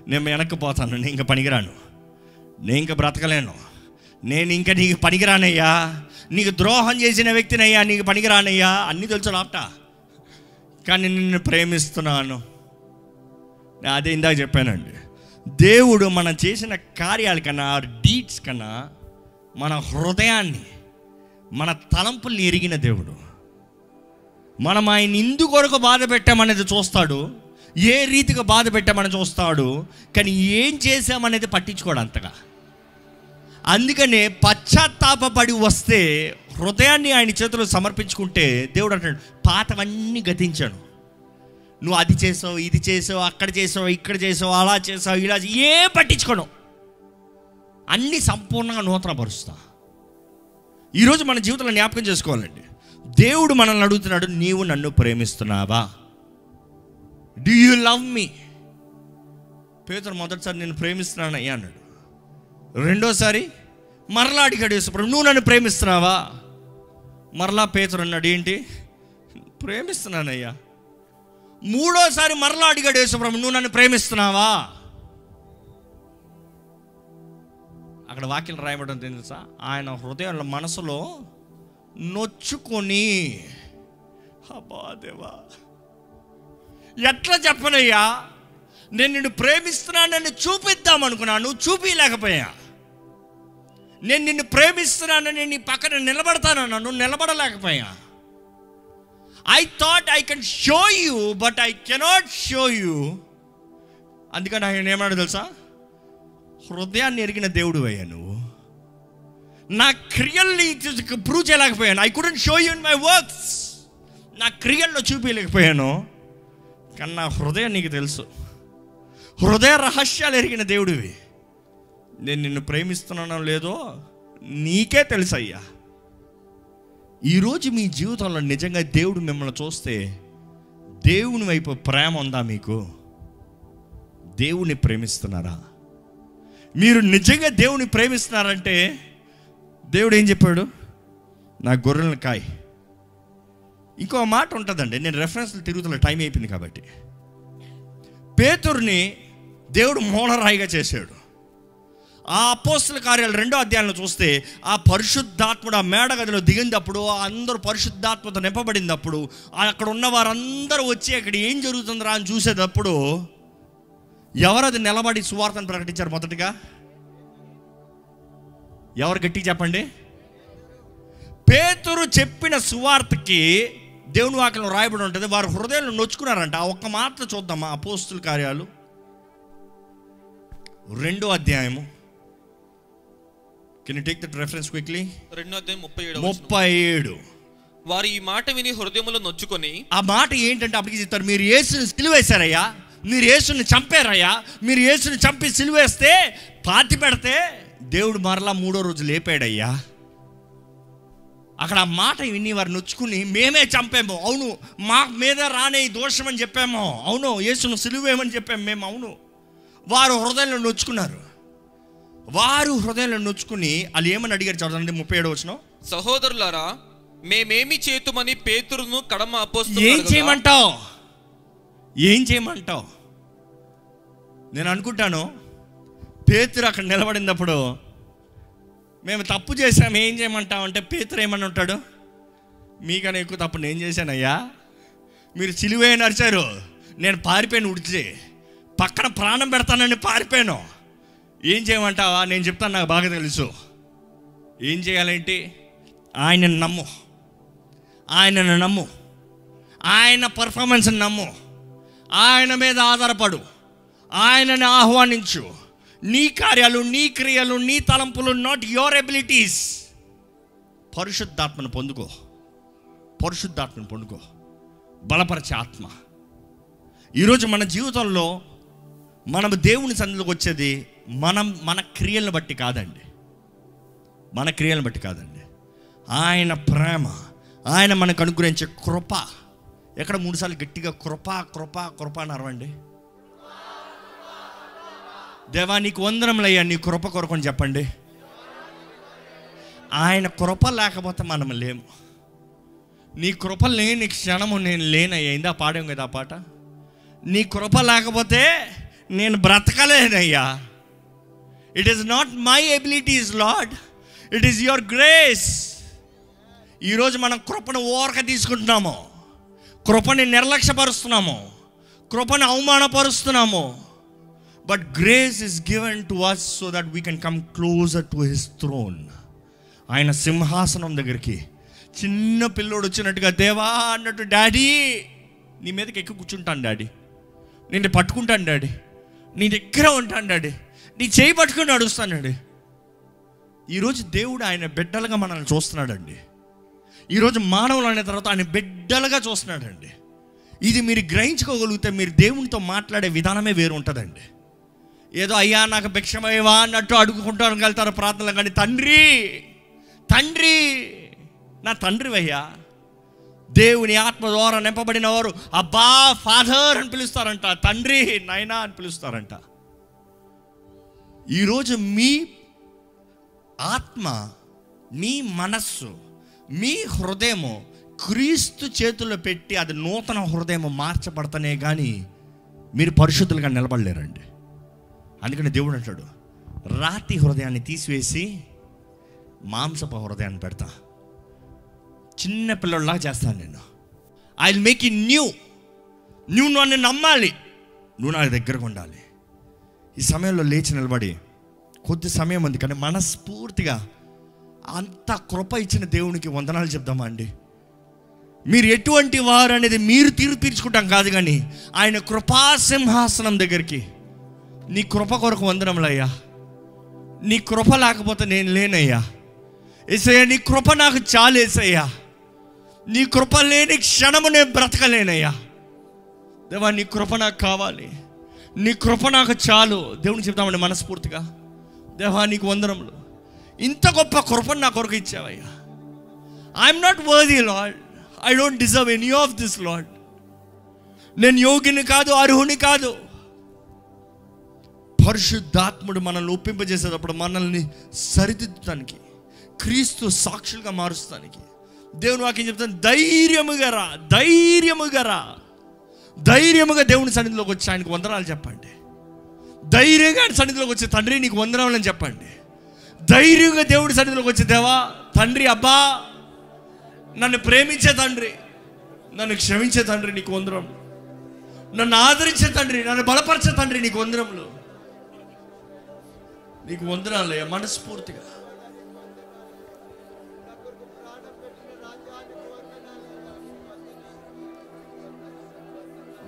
నేను వెనక్కిపోతాను, నేను ఇంకా పనికిరాను, నేను ఇంకా బ్రతకలేను, నేను ఇంకా నీకు పనికిరానయ్యా, నీకు ద్రోహం చేసిన వ్యక్తినయ్యా, నీకు పనికిరానయ్యా, అన్నీ తెలుసు లాప్ట, కానీ నిన్ను ప్రేమిస్తున్నాను. అదే ఇందాక చెప్పానండి, దేవుడు మనం చేసిన కార్యాల కన్నా, డీడ్స్ కన్నా మన హృదయాన్ని, మన తలంపుల్ని ఎరిగిన దేవుడు. మనం ఆయన ఇందుకొరకు బాధ పెట్టామనేది చూస్తాడు, ఏ రీతిగా బాధ పెట్టామని చూస్తాడు, కానీ ఏం చేశామనేది పట్టించుకోడు అంతగా. అందుకనే పశ్చాత్తాపడి వస్తే హృదయాన్ని ఆయన చేతిలో సమర్పించుకుంటే దేవుడు అంటాడు, పాతవన్నీ గతించాను, నువ్వు అది చేసావు, ఇది చేసావు, అక్కడ చేసావు, ఇక్కడ చేసావు, అలా చేసావు, ఇలా ఏం పట్టించుకోను, అన్నీ సంపూర్ణంగా నూతనపరుస్తా. ఈరోజు మన జీవితంలో జ్ఞాపకం చేసుకోవాలండి, దేవుడు మనల్ని అడుగుతున్నాడు, నీవు నన్ను ప్రేమిస్తున్నావా? Do you love me? పేతురు మొదటిసారి నేను ప్రేమిస్తున్నాను అయ్యా అన్నాడు. రెండోసారి మరలా అడిగాడు యేసుప్రభు, నువ్వు నన్ను ప్రేమిస్తున్నావా? మరలా పేతురు అన్నాడు, ఏంటి? ప్రేమిస్తున్నానయ్యా. మూడోసారి మరలా అడిగాడు యేసుప్రభు, నువ్వు నన్ను ప్రేమిస్తున్నావా? అక్కడ వాక్యం రాయబడడం తెలుసా, ఆయన హృదయంలో మనసులో నొచ్చుకొని, అబ్బా దేవా ఎట్లా చెప్పనయ్యా, నేను నిన్ను ప్రేమిస్తున్నానని చూపిద్దాం అనుకున్నాను, చూపించలేకపోయా. నేను నిన్ను ప్రేమిస్తున్నానని నీ పక్కన నిలబడతానన్నాను, నిలబడలేకపోయా. I thought I can show you but I cannot show you. అందుకని ఆయన ఏమన్నాడు తెలుసా, హృదయాన్ని ఎరిగిన దేవుడు అయ్యా నువ్వు, నా క్రియల్ని ప్రూవ్ చేయలేకపోయాను. I couldn't show you in my works, నా క్రియల్లో చూపించలేకపోయాను, కానీ నా హృదయం నీకు తెలుసు, హృదయ రహస్యాలు ఎరిగిన దేవుడివి. నేను నిన్ను ప్రేమిస్తున్నానో లేదో నీకే తెలుసు అయ్యా. ఈరోజు మీ జీవితంలో నిజంగా దేవుడు మిమ్మల్ని చూస్తే దేవుని వైపు ప్రేమ ఉందా మీకు? దేవుని ప్రేమిస్తున్నారా? మీరు నిజంగా దేవుని ప్రేమిస్తున్నారంటే దేవుడు ఏం చెప్పాడు, నా గొర్రెలను కాయ్. ఇంకో మాట ఉంటుందండి, నేను రెఫరెన్స్లు తిరుగుతున్న టైం అయిపోయింది కాబట్టి. పేతురుని దేవుడు మూలరాయిగా చేశాడు. ఆ అపోస్తల కార్యాలు 2వ అధ్యాయంలో చూస్తే ఆ పరిశుద్ధాత్ముడు ఆ మేడగదిలో దిగినప్పుడు అందరూ పరిశుద్ధాత్మతో నింపబడినప్పుడు అక్కడ ఉన్న వారందరూ వచ్చి అక్కడ ఏం జరుగుతుందిరా అని చూసేటప్పుడు ఎవరది నిలబడి సువార్తను ప్రకటించారు? మొదటిగా ఎవరు? గట్టిగా చెప్పండి. పేతురు చెప్పిన సువార్తకి దేవుని వాక్యంలో రాయబడి ఉంటుంది, వారు హృదయంలో నొచ్చుకున్నారంట. ఆ ఒక్క మాట చూద్దామా? అపోస్తుల కార్యాలు 2వ అధ్యాయము. Can you take that reference quickly? 2వ అధ్యాయం 37. వారు ఈ మాట విని హృదయములో నొచ్చుకొని, ఆ మాట ఏంటంటే అప్పటికి చెప్తారు, మీరు యేసుని సిలువేశారయ్యా, మీరు యేసుని చంపారయ్యా, మీరు యేసుని చంపి సిలువేస్తే పాతి పెడితే దేవుడు మరలా 3వ రోజు లేపాడయ్యా. అక్కడ ఆ మాట విని వారు నొచ్చుకుని, మేమే చంపాము, అవును, మా మీద రానే దోషం అని చెప్పాము, అవును, యేసును సిలువేమని చెప్పాము మేము, అవును. వారు హృదయంలో నొచ్చుకున్నారు. వారు హృదయంలో నొచ్చుకుని వాళ్ళు ఏమని అడిగారు చదవండి, 37వ వచనం. సహోదరులారా, మేమేమి చేతుమని పేతురును కడమ అపోస్తలుడు ఏం చేయమంటావు? ఏం చేయమంటావు? నేను అనుకుంటాను పేతురు అక్కడ నిలబడినప్పుడు మేము తప్పు చేసాము, ఏం చేయమంటావు అంటే పేతురు ఏమని ఉంటాడు, మీకన్నా ఎక్కువ తప్పు నేను చేశానయ్యా, మీరు సిలువే నడిచారు, నేను పారిపోయాను, ఉడిచి పక్కన ప్రాణం పెడతానని పారిపోయాను, ఏం చేయమంటావా? నేను చెప్తాను, నాకు బాగా తెలుసు. ఏం చేయాలంటే ఆయనను నమ్ము, ఆయనను నమ్ము, ఆయన పర్ఫార్మెన్స్ని నమ్ము, ఆయన మీద ఆధారపడు, ఆయనని ఆహ్వానించు. నీ కార్యాలు, నీ క్రియలు, నీ తలంపులు, నాట్ యువర్ ఎబిలిటీస్. పరిశుద్ధాత్మను పొందుకో, పరిశుద్ధాత్మను పొందుకో, బలపరిచే ఆత్మ. ఈరోజు మన జీవితంలో మనం దేవుని సన్నిధిలోకి వచ్చేది మన క్రియలను బట్టి కాదండి, మన క్రియలను బట్టి కాదండి, ఆయన ప్రేమ, ఆయన మనకు అనుగ్రహించే కృప. ఎక్కడ 3 సార్లు గట్టిగా కృప కృప కృప అని అరవండి. దేవా నీకు వందనములయ్యా నీ కృప కొరకని చెప్పండి. ఆయన కృప లేకపోతే మనం లేము. నీ కృప లేని క్షణము నేను లేనయ్యా. ఇందా పాడాం కదా ఆ పాట. నీ కృప లేకపోతే నేను బ్రతకలేనయ్యా. It is not my abilities Lord, it is your grace. ఈరోజు మనం కృపను ఓరక తీసుకుంటున్నాము, కృపని నిర్లక్ష్యపరుస్తున్నాము, కృపను అవమానపరుస్తున్నాము. But grace is given to us so that we can come closer to his throne. ఆయన సింహాసనం దగ్గరికి చిన్న పిల్లోడు వచ్చినట్టుగా దేవా అన్నట్టు, డాడీ నీ మీదకి ఎక్కి కూర్చుంటాను డాడీ, నేను పట్టుకుంటాను డాడీ, నీ దగ్గర ఉంటాను డాడీ, నీ చేయి పట్టుకుని నడుస్తాను డాడీ. ఈరోజు దేవుడు ఆయన బిడ్డలుగా మనల్ని చూస్తున్నాడండి. ఈరోజు మానవులు అనే తర్వాత ఆయన బిడ్డలుగా చూస్తున్నాడండి. ఇది మీరు గ్రహించుకోగలిగితే మీరు దేవునితో మాట్లాడే విధానమే వేరు ఉంటుందండి. ఏదో అయ్యా నాకు భిక్షమయ్యవా అన్నట్టు అడుగుకుంటాను వెళ్తారు ప్రార్థనలు. కానీ తండ్రి తండ్రి నా తండ్రివయ్యా, దేవుని ఆత్మ ద్వారా నింపబడిన వారు అబ్బా ఫాదర్ అని పిలుస్తారంట, తండ్రి నైనా అని పిలుస్తారంట. ఈరోజు మీ ఆత్మ, మీ మనస్సు, మీ హృదయము క్రీస్తు చేతుల్లో పెట్టి అది నూతన హృదయం మార్చబడతానే కానీ మీరు పరిశుద్ధులుగా నిలబడలేరండి. అందుకని దేవుడు అంటాడు, రాతి హృదయాన్ని తీసివేసి మాంసపు హృదయాన్ని పెడతా, చిన్న పిల్లల్లాగా చేస్తాను నేను. I will make it new. నువ్వు నన్ను నమ్మాలి, నువ్వు నాకు దగ్గరకు ఉండాలి. ఈ సమయంలో లేచి నిలబడి కొద్ది సమయం ఉంది కానీ మనస్ఫూర్తిగా అంత కృప ఇచ్చిన దేవునికి వందనాలు చెప్దామా అండి. మీరు ఎటువంటి వారు అనేది మీరు తీర్చుకుంటాం కాదు, కానీ ఆయన కృపాసింహాసనం దగ్గరికి నీ కృప కొరకు వందనములయ్యా, నీ కృప లేకపోతే నేను లేనయ్యా, యేసయ్యా నీ కృప నాకు చాలు యేసయ్యా, నీ కృప లేని క్షణము నేను బ్రతకలేనయ్యా. దేవా నీ కృప నాకు కావాలి, నీ కృప నాకు చాలు. దేవునికి చెప్తామండి మనస్ఫూర్తిగా, దేవా నీకు వందనములు, ఇంత గొప్ప కృపను నా కొరకు ఇచ్చావయ్యా. I'm not worthy Lord, I don't deserve any of this Lord. నేను యోగిని కాదు, అర్హుని కాదు. పరిశుద్ధాత్ముడు మనల్ని ఒప్పింపజేసేటప్పుడు మనల్ని సరిదిద్దడానికి, క్రీస్తు సాక్షులుగా మారుస్తానికి దేవుని వాక్యం చెప్తాను, ధైర్యముగా రా, ధైర్యముగా రా, ధైర్యముగా దేవుని సన్నిధిలోకి వచ్చి ఆయనకు వందనాలు చెప్పండి. ధైర్యంగా ఆయన సన్నిధిలోకి వచ్చి తండ్రి నీకు వందనాలు అని చెప్పండి. ధైర్యంగా దేవుడి సన్నిధిలోకి వచ్చి దేవా తండ్రి అబ్బా నన్ను ప్రేమించే తండ్రి, నన్ను క్షమించే తండ్రి నీకు వందనములు, నన్ను ఆదరించే తండ్రి, నన్ను బలపరిచే తండ్రి నీకు వందనములు, నీకు వందనాలయ్యా. మనస్ఫూర్తిగా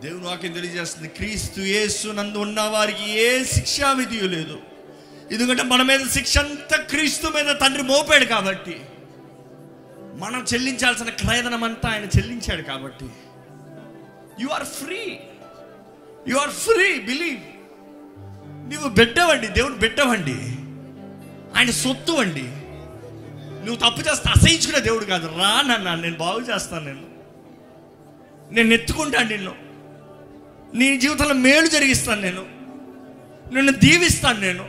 దేవుని వాక్యం తెలియజేస్తుంది, క్రీస్తు యేసు నందు ఉన్న వారికి ఏ శిక్షా విధి లేదు. ఎందుకంటే మన మీద శిక్ష అంతా క్రీస్తు మీద తండ్రి మోపాడు కాబట్టి, మనం చెల్లించాల్సిన క్రయధనం అంతా ఆయన చెల్లించాడు కాబట్టి you are free, you are free. Believe. నువ్వు బిడ్డవండి, దేవుడు బిడ్డవండి, ఆయన సొత్తు అండి. నువ్వు తప్పు చేస్తే అసహించుకునే దేవుడు కాదు. రా నన్ను, నేను బాగు చేస్తాను, నేను ఎత్తుకుంటాను నిన్ను, నీ జీవితంలో మేలు జరిగిస్తాను, నిన్ను దీవిస్తాను. నేను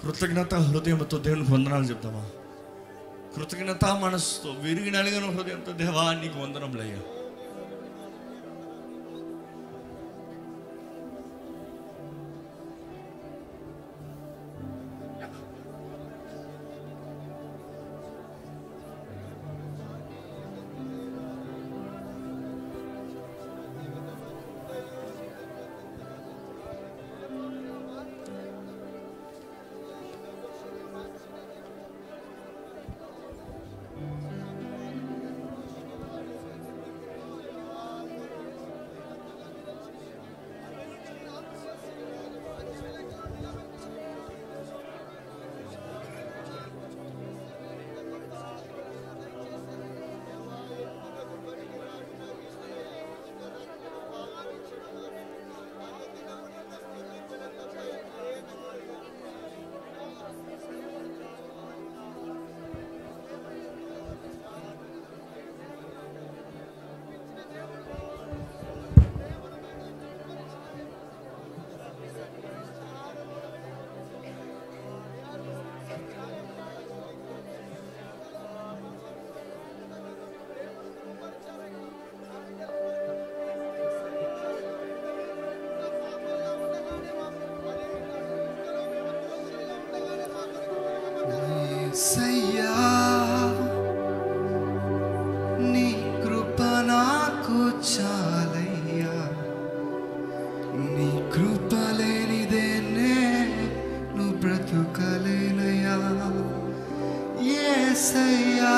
కృతజ్ఞత హృదయంతో దేవునికి వందనాలు చెప్తామా? కృతజ్ఞత మనసుతో, విరిగి నలిగిన హృదయంతో దేవా నీకు వందనములయ్యా. చాలయ్యా, నీ కృప లేనిదే నేను బ్రతుకలేనయ్యా. యేసయ్యా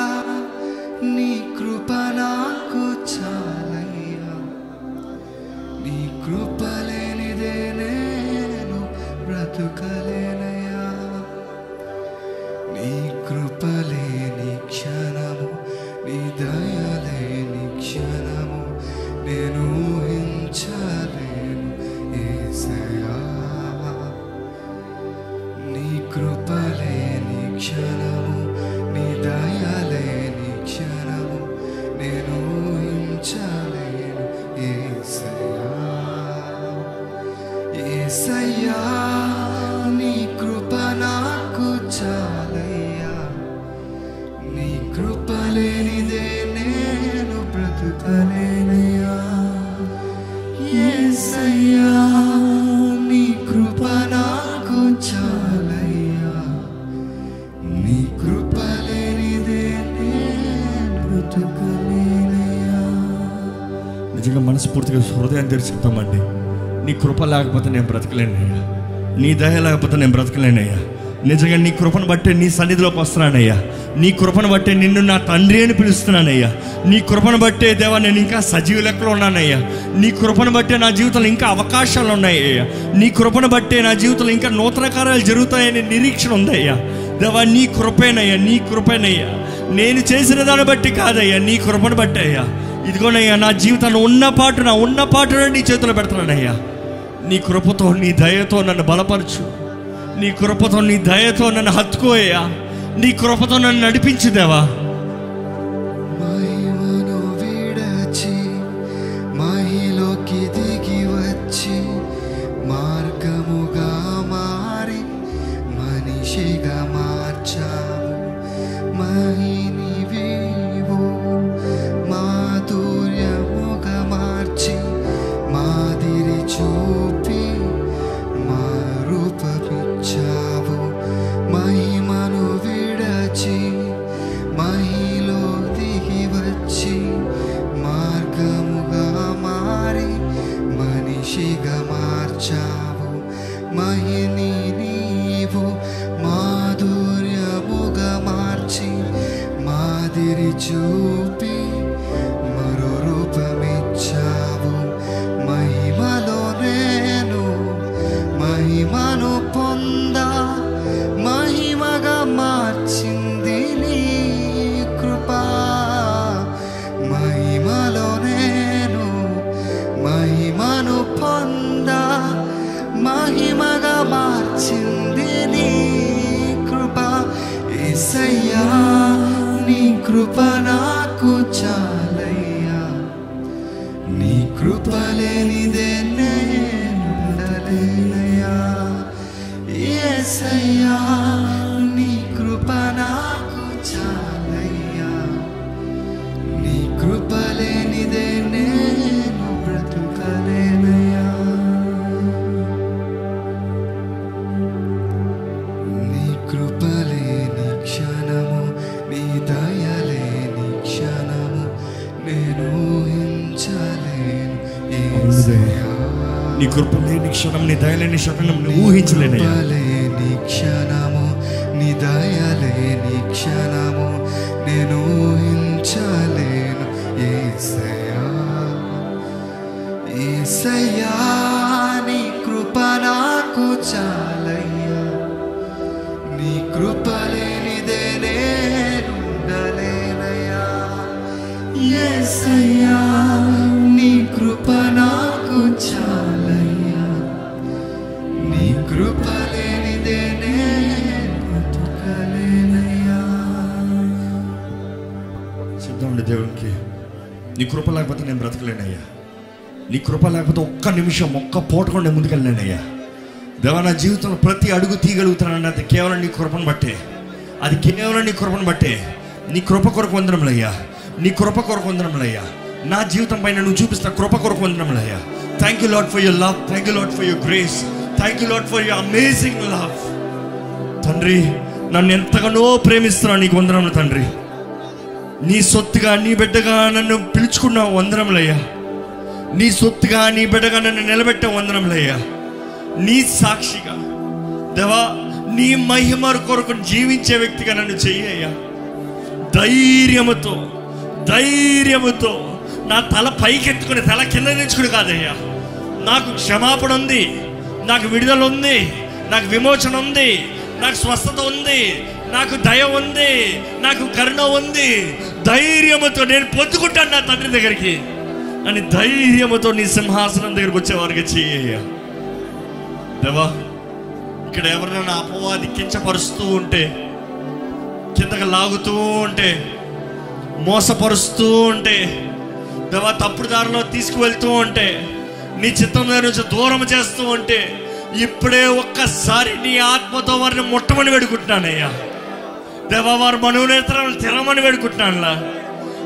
నీ కృప నాకు చాలయ్యా, నీ కృప లేనిదే నేను బ్రతుకలేనయ్యా. నీ కృప లేని క్షణము, నీ దయ లేని క్షణము నేను ఊహించలేను యేసయ్యా. నీ కృప లేని క్షణము, నీ దయ లేని క్షణము నేను ఊహించలేను యేసయ్యా. యేసయ్యా నీ కృప నాకు చాలయ్యా, నీ కృప లేనిదే నేను బ్రతుకలేనయ్యా. యేసయ్యా నీ కృప నాకు చాలయ్యా, నీ కృప లేనిదే నేను బ్రతుకలేనయ్యా. నిజంగా మనస్ఫూర్తిగా హృదయం తెరిచి చెప్తామండి, నీ కృప లేకపోతే నేను బ్రతకలేనయ్యా, నీ దయ లేకపోతే నేను బ్రతకలేనయ్యా. నిజంగా నీ కృపను బట్టే నీ సన్నిధిలోకి వస్తున్నానయ్యా, నీ కృపను బట్టే నిన్ను నా తండ్రి అని పిలుస్తున్నానయ్యా, నీ కృపను బట్టే దేవా నేను ఇంకా సజీవ లెక్కలో ఉన్నానయ్యా, నీ కృపను బట్టే నా జీవితంలో ఇంకా అవకాశాలు ఉన్నాయ్యా, నీ కృపను బట్టే నా జీవితంలో ఇంకా నూతన కార్యాలు జరుగుతాయనే నిరీక్షణ ఉందయ్యా. దేవా నీ కృపేనయ్యా, నీ కృపేనయ్యా, నేను చేసిన దాన్ని బట్టి కాదయ్యా, నీ కృపను బట్టి అయ్యా. ఇదిగోనయ్యా నా జీవితాన్ని ఉన్న పాటున నీ చేతిలో పెడుతున్నానయ్యా. నీ కృపతో నీ దయతో నన్ను బలపరచు, నీ కృపతో నీ దయతో నన్ను హత్తుకోయ్యా, నీ కృపతో నన్ను నడిపించుదేవా. మహిమను విడచి మహిలోకి దిగి వచ్చి మార్గముగా మారి మనిషిగా మార్చావు. మహిని వీవు మాధుర్యముగా మార్చి మాదిరి చూపి మా రూపమిచ్చావు. మహిమను విడచి మహిలో దిగి వచ్చి మార్గముగా మారి మనిషిగా మార్చావు. మహిని నీవు మాధుర్యముగా మార్చి మాదిరి చూపి మరో రూపమిచ్చావు. మహిమలో నేను మహిమను పొందా మహిమగా మార్చింది నీ కృప. మహిమలో నేను మహిమను పొందా మహిమగా మార్చింది నీ కృప. యేసయ్యా నీ కృప నాకు చాలయ్యా, నీ కృప లేనిదే నేను ఉండలేనయ్యా. యేసయ్యా నీ కృప నాకు చాలయ్యా, నీ కృప లేనిదే నేను బ్రతుకలేనయ్యా. నీ కృప లేని క్షణము, నీ దయ లేని క్షణము నేను ఊహించలేను యేసయ్యా. నీ కృప లేని క్షణం, నీ దయ లేని క్షణం ఊహించలేనయ్యా. లేని క్షణము, నీ దయ లేని క్షణము నేను ఊహించలేను యేసయ్యా. యేసయ్యా నీ కృప నాకు చాలయ్యా, నీ కృప లేనిదే నేను ఉండలేనయ్యా. యేసయ్యా నీ కృప నాకు చాలయ్యా, నీ కృప లేనిదే నేను బ్రతుకలేనయ్యా. చెప్దామండి దేవునికి, నీ కృప లేకపోతే నేను బ్రతకలేనయ్యా, నీ కృప లేకపోతే ఒక్క నిమిషం ఒక్క పూట కూడా నేను ముందుకెళ్ళలేనయ్యా. దేవా నా జీవితంలో ప్రతి అడుగు తీయగలుగుతున్నాను, అది కేవలం నీ కృపను బట్టే, అది కేవలం నీ కృపను బట్టే. నీ కృప కొరకు వందనములయ్యా, నీ కృప కొరకు వందనములయ్యా. నా జీవితం పైన నువ్వు చూపిస్తా కృప కొరకు వందనములయ్యా. Thank you Lord for your love, thank you Lord for your grace, thank you Lord for your amazing love. తండ్రి నన్ను ఎంతగానో ప్రేమిస్తున్నావు, నీకు వందనములు తండ్రి. నీ సొత్తుగా నీ బిడ్డగా నన్ను పిలుచుకున్నావు, వందనములయ్యా. నీ సొత్తుగా, నీ బిడ్డగా నన్ను నిలబెట్టే వందనంలయ్యా. నీ సాక్షిగా దేవా, నీ మహిమ కొరకు జీవించే వ్యక్తిగా నన్ను చెయ్యయ్యా. ధైర్యముతో నా తల పైకెత్తుకుని తల కింద తెచ్చుకుని కాదయ్యా. నాకు క్షమాపణ ఉంది, నాకు విడుదల ఉంది, నాకు విమోచన ఉంది, నాకు స్వస్థత ఉంది, నాకు దయ ఉంది, నాకు కరుణ ఉంది. ధైర్యముతో నేను పొందుకుంటాను నా తండ్రి దగ్గరికి అని ధైర్యముతో నీ సింహాసనం దగ్గరికి వచ్చేవారికి చెయ్యయ్యా. దేవా, ఇక్కడ ఎవరైనా అపవాది కించపరుస్తూ ఉంటే, కిందకి లాగుతూ ఉంటే, మోసపరుస్తూ ఉంటే, దేవా తప్పుడు దారిలో తీసుకువెళ్తూ ఉంటే, నీ చిత్తం దగ్గర నుంచి దూరం చేస్తూ ఉంటే, ఇప్పుడే ఒక్కసారి నీ ఆత్మతో వారిని ముట్టమని వేడుకుంటున్నానయ్యా. దేవా, వారి మనోనేత్రాలను తెరమని వేడుకుంటున్నానులా.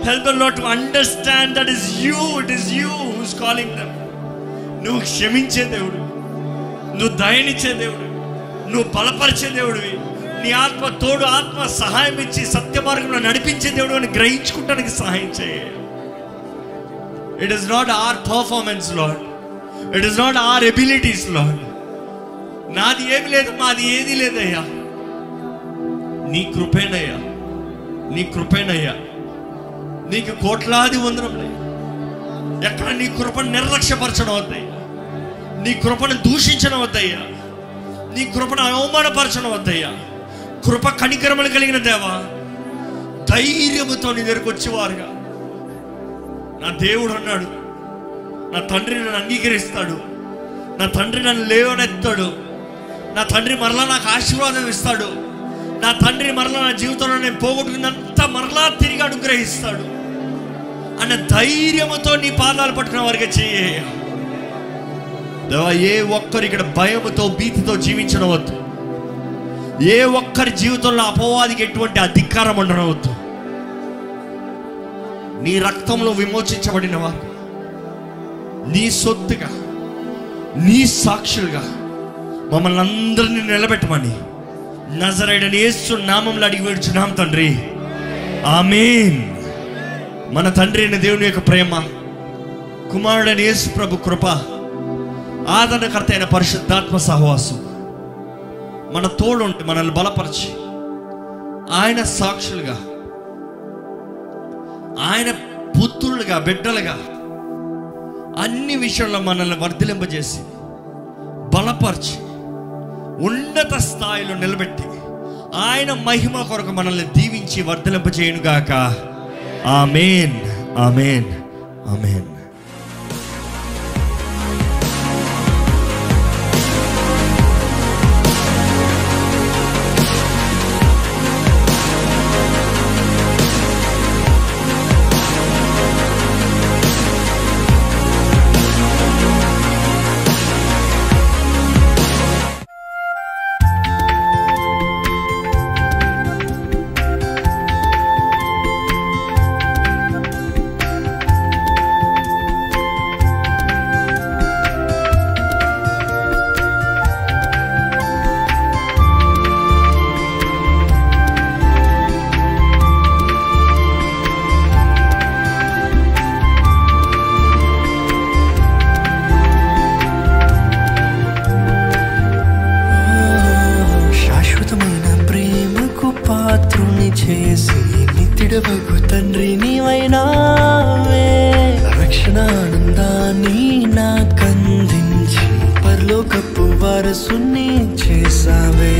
Help them Lord to understand that it is you who's calling them. నువ్వు క్షమించే దేవుడు, నువ్వు దయనిచ్చే దేవుడు, నువ్వు బలపరిచే దేవుడివి. నీ ఆత్మ తోడు, ఆత్మ సహాయం ఇచ్చి సత్య మార్గంలో నడిపించే దేవుడు అని గ్రహించుకుంటానికి సహాయం చేయ. It is not our performance lord, it is not our abilities lord. నాది ఏమి లేదు, మాది ఏది లేదయ్యా. నీ కృపేనయ్యా, నీ కృపేనయ్యా. నీకు కోట్లాది వందనములే. ఎక్కడ నీ కృపను నిర్లక్ష్యపరచడం వద్దయ్యా, నీ కృపను దూషించడం వద్దయ్యా, నీ కృపను అవమానపరచడం వద్దయ్యా. కృప కనికరములు కలిగిన దేవా, ధైర్యముతో నీ దగ్గరకు వచ్చేవారుగా. నా దేవుడు అన్నాడు, నా తండ్రి నన్ను అంగీకరిస్తాడు, నా తండ్రి నన్ను లేవనెత్తాడు, నా తండ్రి మరలా నాకు ఆశీర్వాదం ఇస్తాడు, నా తండ్రి మరలా నా జీవితంలో నేను పోగొట్టుకున్నంత మరలా తిరిగి అనుగ్రహిస్తాడు అన్న ధైర్యముతో నీ పాదాలు పట్టుకున్న వారికి చేయ. దేవా, ఏ ఒక్కరు ఇక్కడ భయముతో భీతితో జీవించడం వద్దు. ఏ ఒక్కరి జీవితంలో అపవాదికి ఎటువంటి అధికారం ఉండవద్దు. నీ రక్తంలో విమోచించబడిన వారు నీ సొత్తుగా, నీ సాక్షులుగా మమ్మల్ని అందరినీ నిలబెట్టమని నజరేయుడైన యేసు నామములో అడిగి వేడుచున్నాం తండ్రి, ఆమేన్. మన తండ్రి అయిన దేవుని యొక్క ప్రేమ, కుమారుడైన యేసు ప్రభు కృప, ఆదరణకర్త అయిన పరిశుద్ధాత్మ సహవాసం మన తోడుండి మనల్ని బలపరిచి, ఆయన సాక్షులుగా, ఆయన పుత్రులుగా, బిడ్డలుగా అన్ని విషయంలో మనల్ని వర్ధిలింపజేసి బలపరిచి ఉన్నత స్థాయిలో నిలబెట్టి ఆయన మహిమ కొరకు మనల్ని దీవించి వర్ధిలింపజేయునుగాక. ఆమేన్, ఆమేన్, ఆమేన్. చేసి నిత్యుడవగు తండ్రి నీవైనావే. రక్షణ ఆనందాన్ని నాకందించి పరలోకపు వారసుని చేసావే.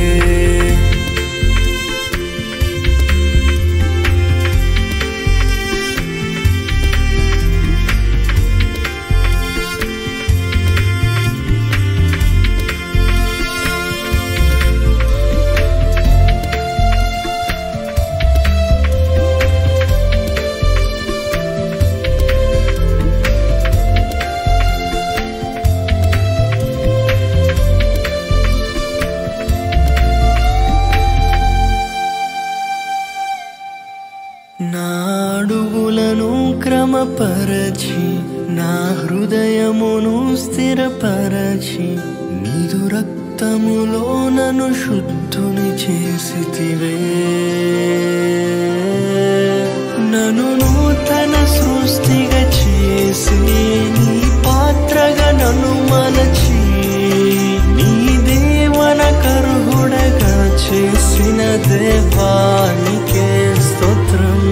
నాడుగులను క్రమపరచి నా హృదయమును స్థిరపరచి నీదు రక్తములో నన్ను శుద్ధుని చేసితివే. నన్ను నూతన సృష్టిగా చేసి నీ దేవానికే స్తోత్రం.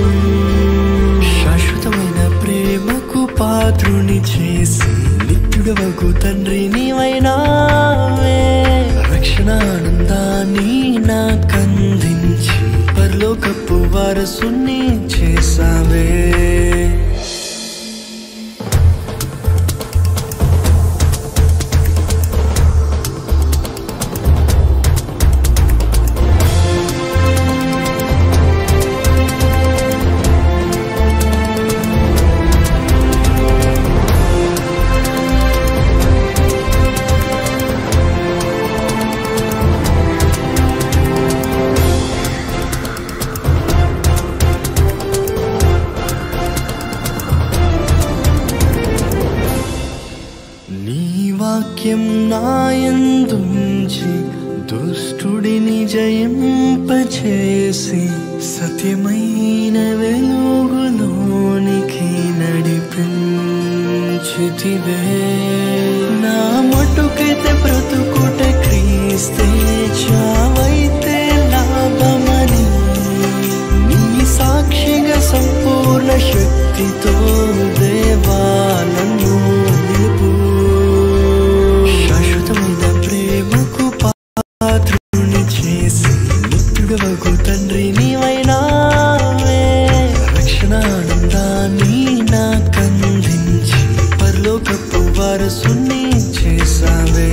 శాశ్వతమైన ప్రేమకు పాత్రుని చేసి నిత్యుడవగు తండ్రి నీవైనావే. రక్షణ ఆనందాన్ని నాకందించి పరలోకపు వారసుని చేసావే. వాక్యం నాయందుంచి దుష్టుడిని జయింపచేసి సత్యమైన వెలుగులోనికి నడిపించితివే. నా మటుకైతే బ్రతుకుట క్రీస్తే, చావైతే లాభమని నీ సాక్షిగా సంపూర్ణ శక్తితో దేవా నన్ను నిలుపు. నిత్యుడవగు తండ్రి నీవైనావే. రక్షణ ఆనందాన్ని నాకందించి పరలోకపు వారసుని చేసావే.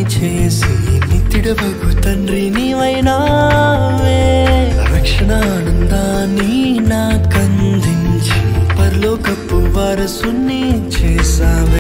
చేసి నిత్యుడవగు తండ్రి నీవైనావే. రక్షణ ఆనందాన్ని నాకందించి పరలోకపు వారసుని చేసావే.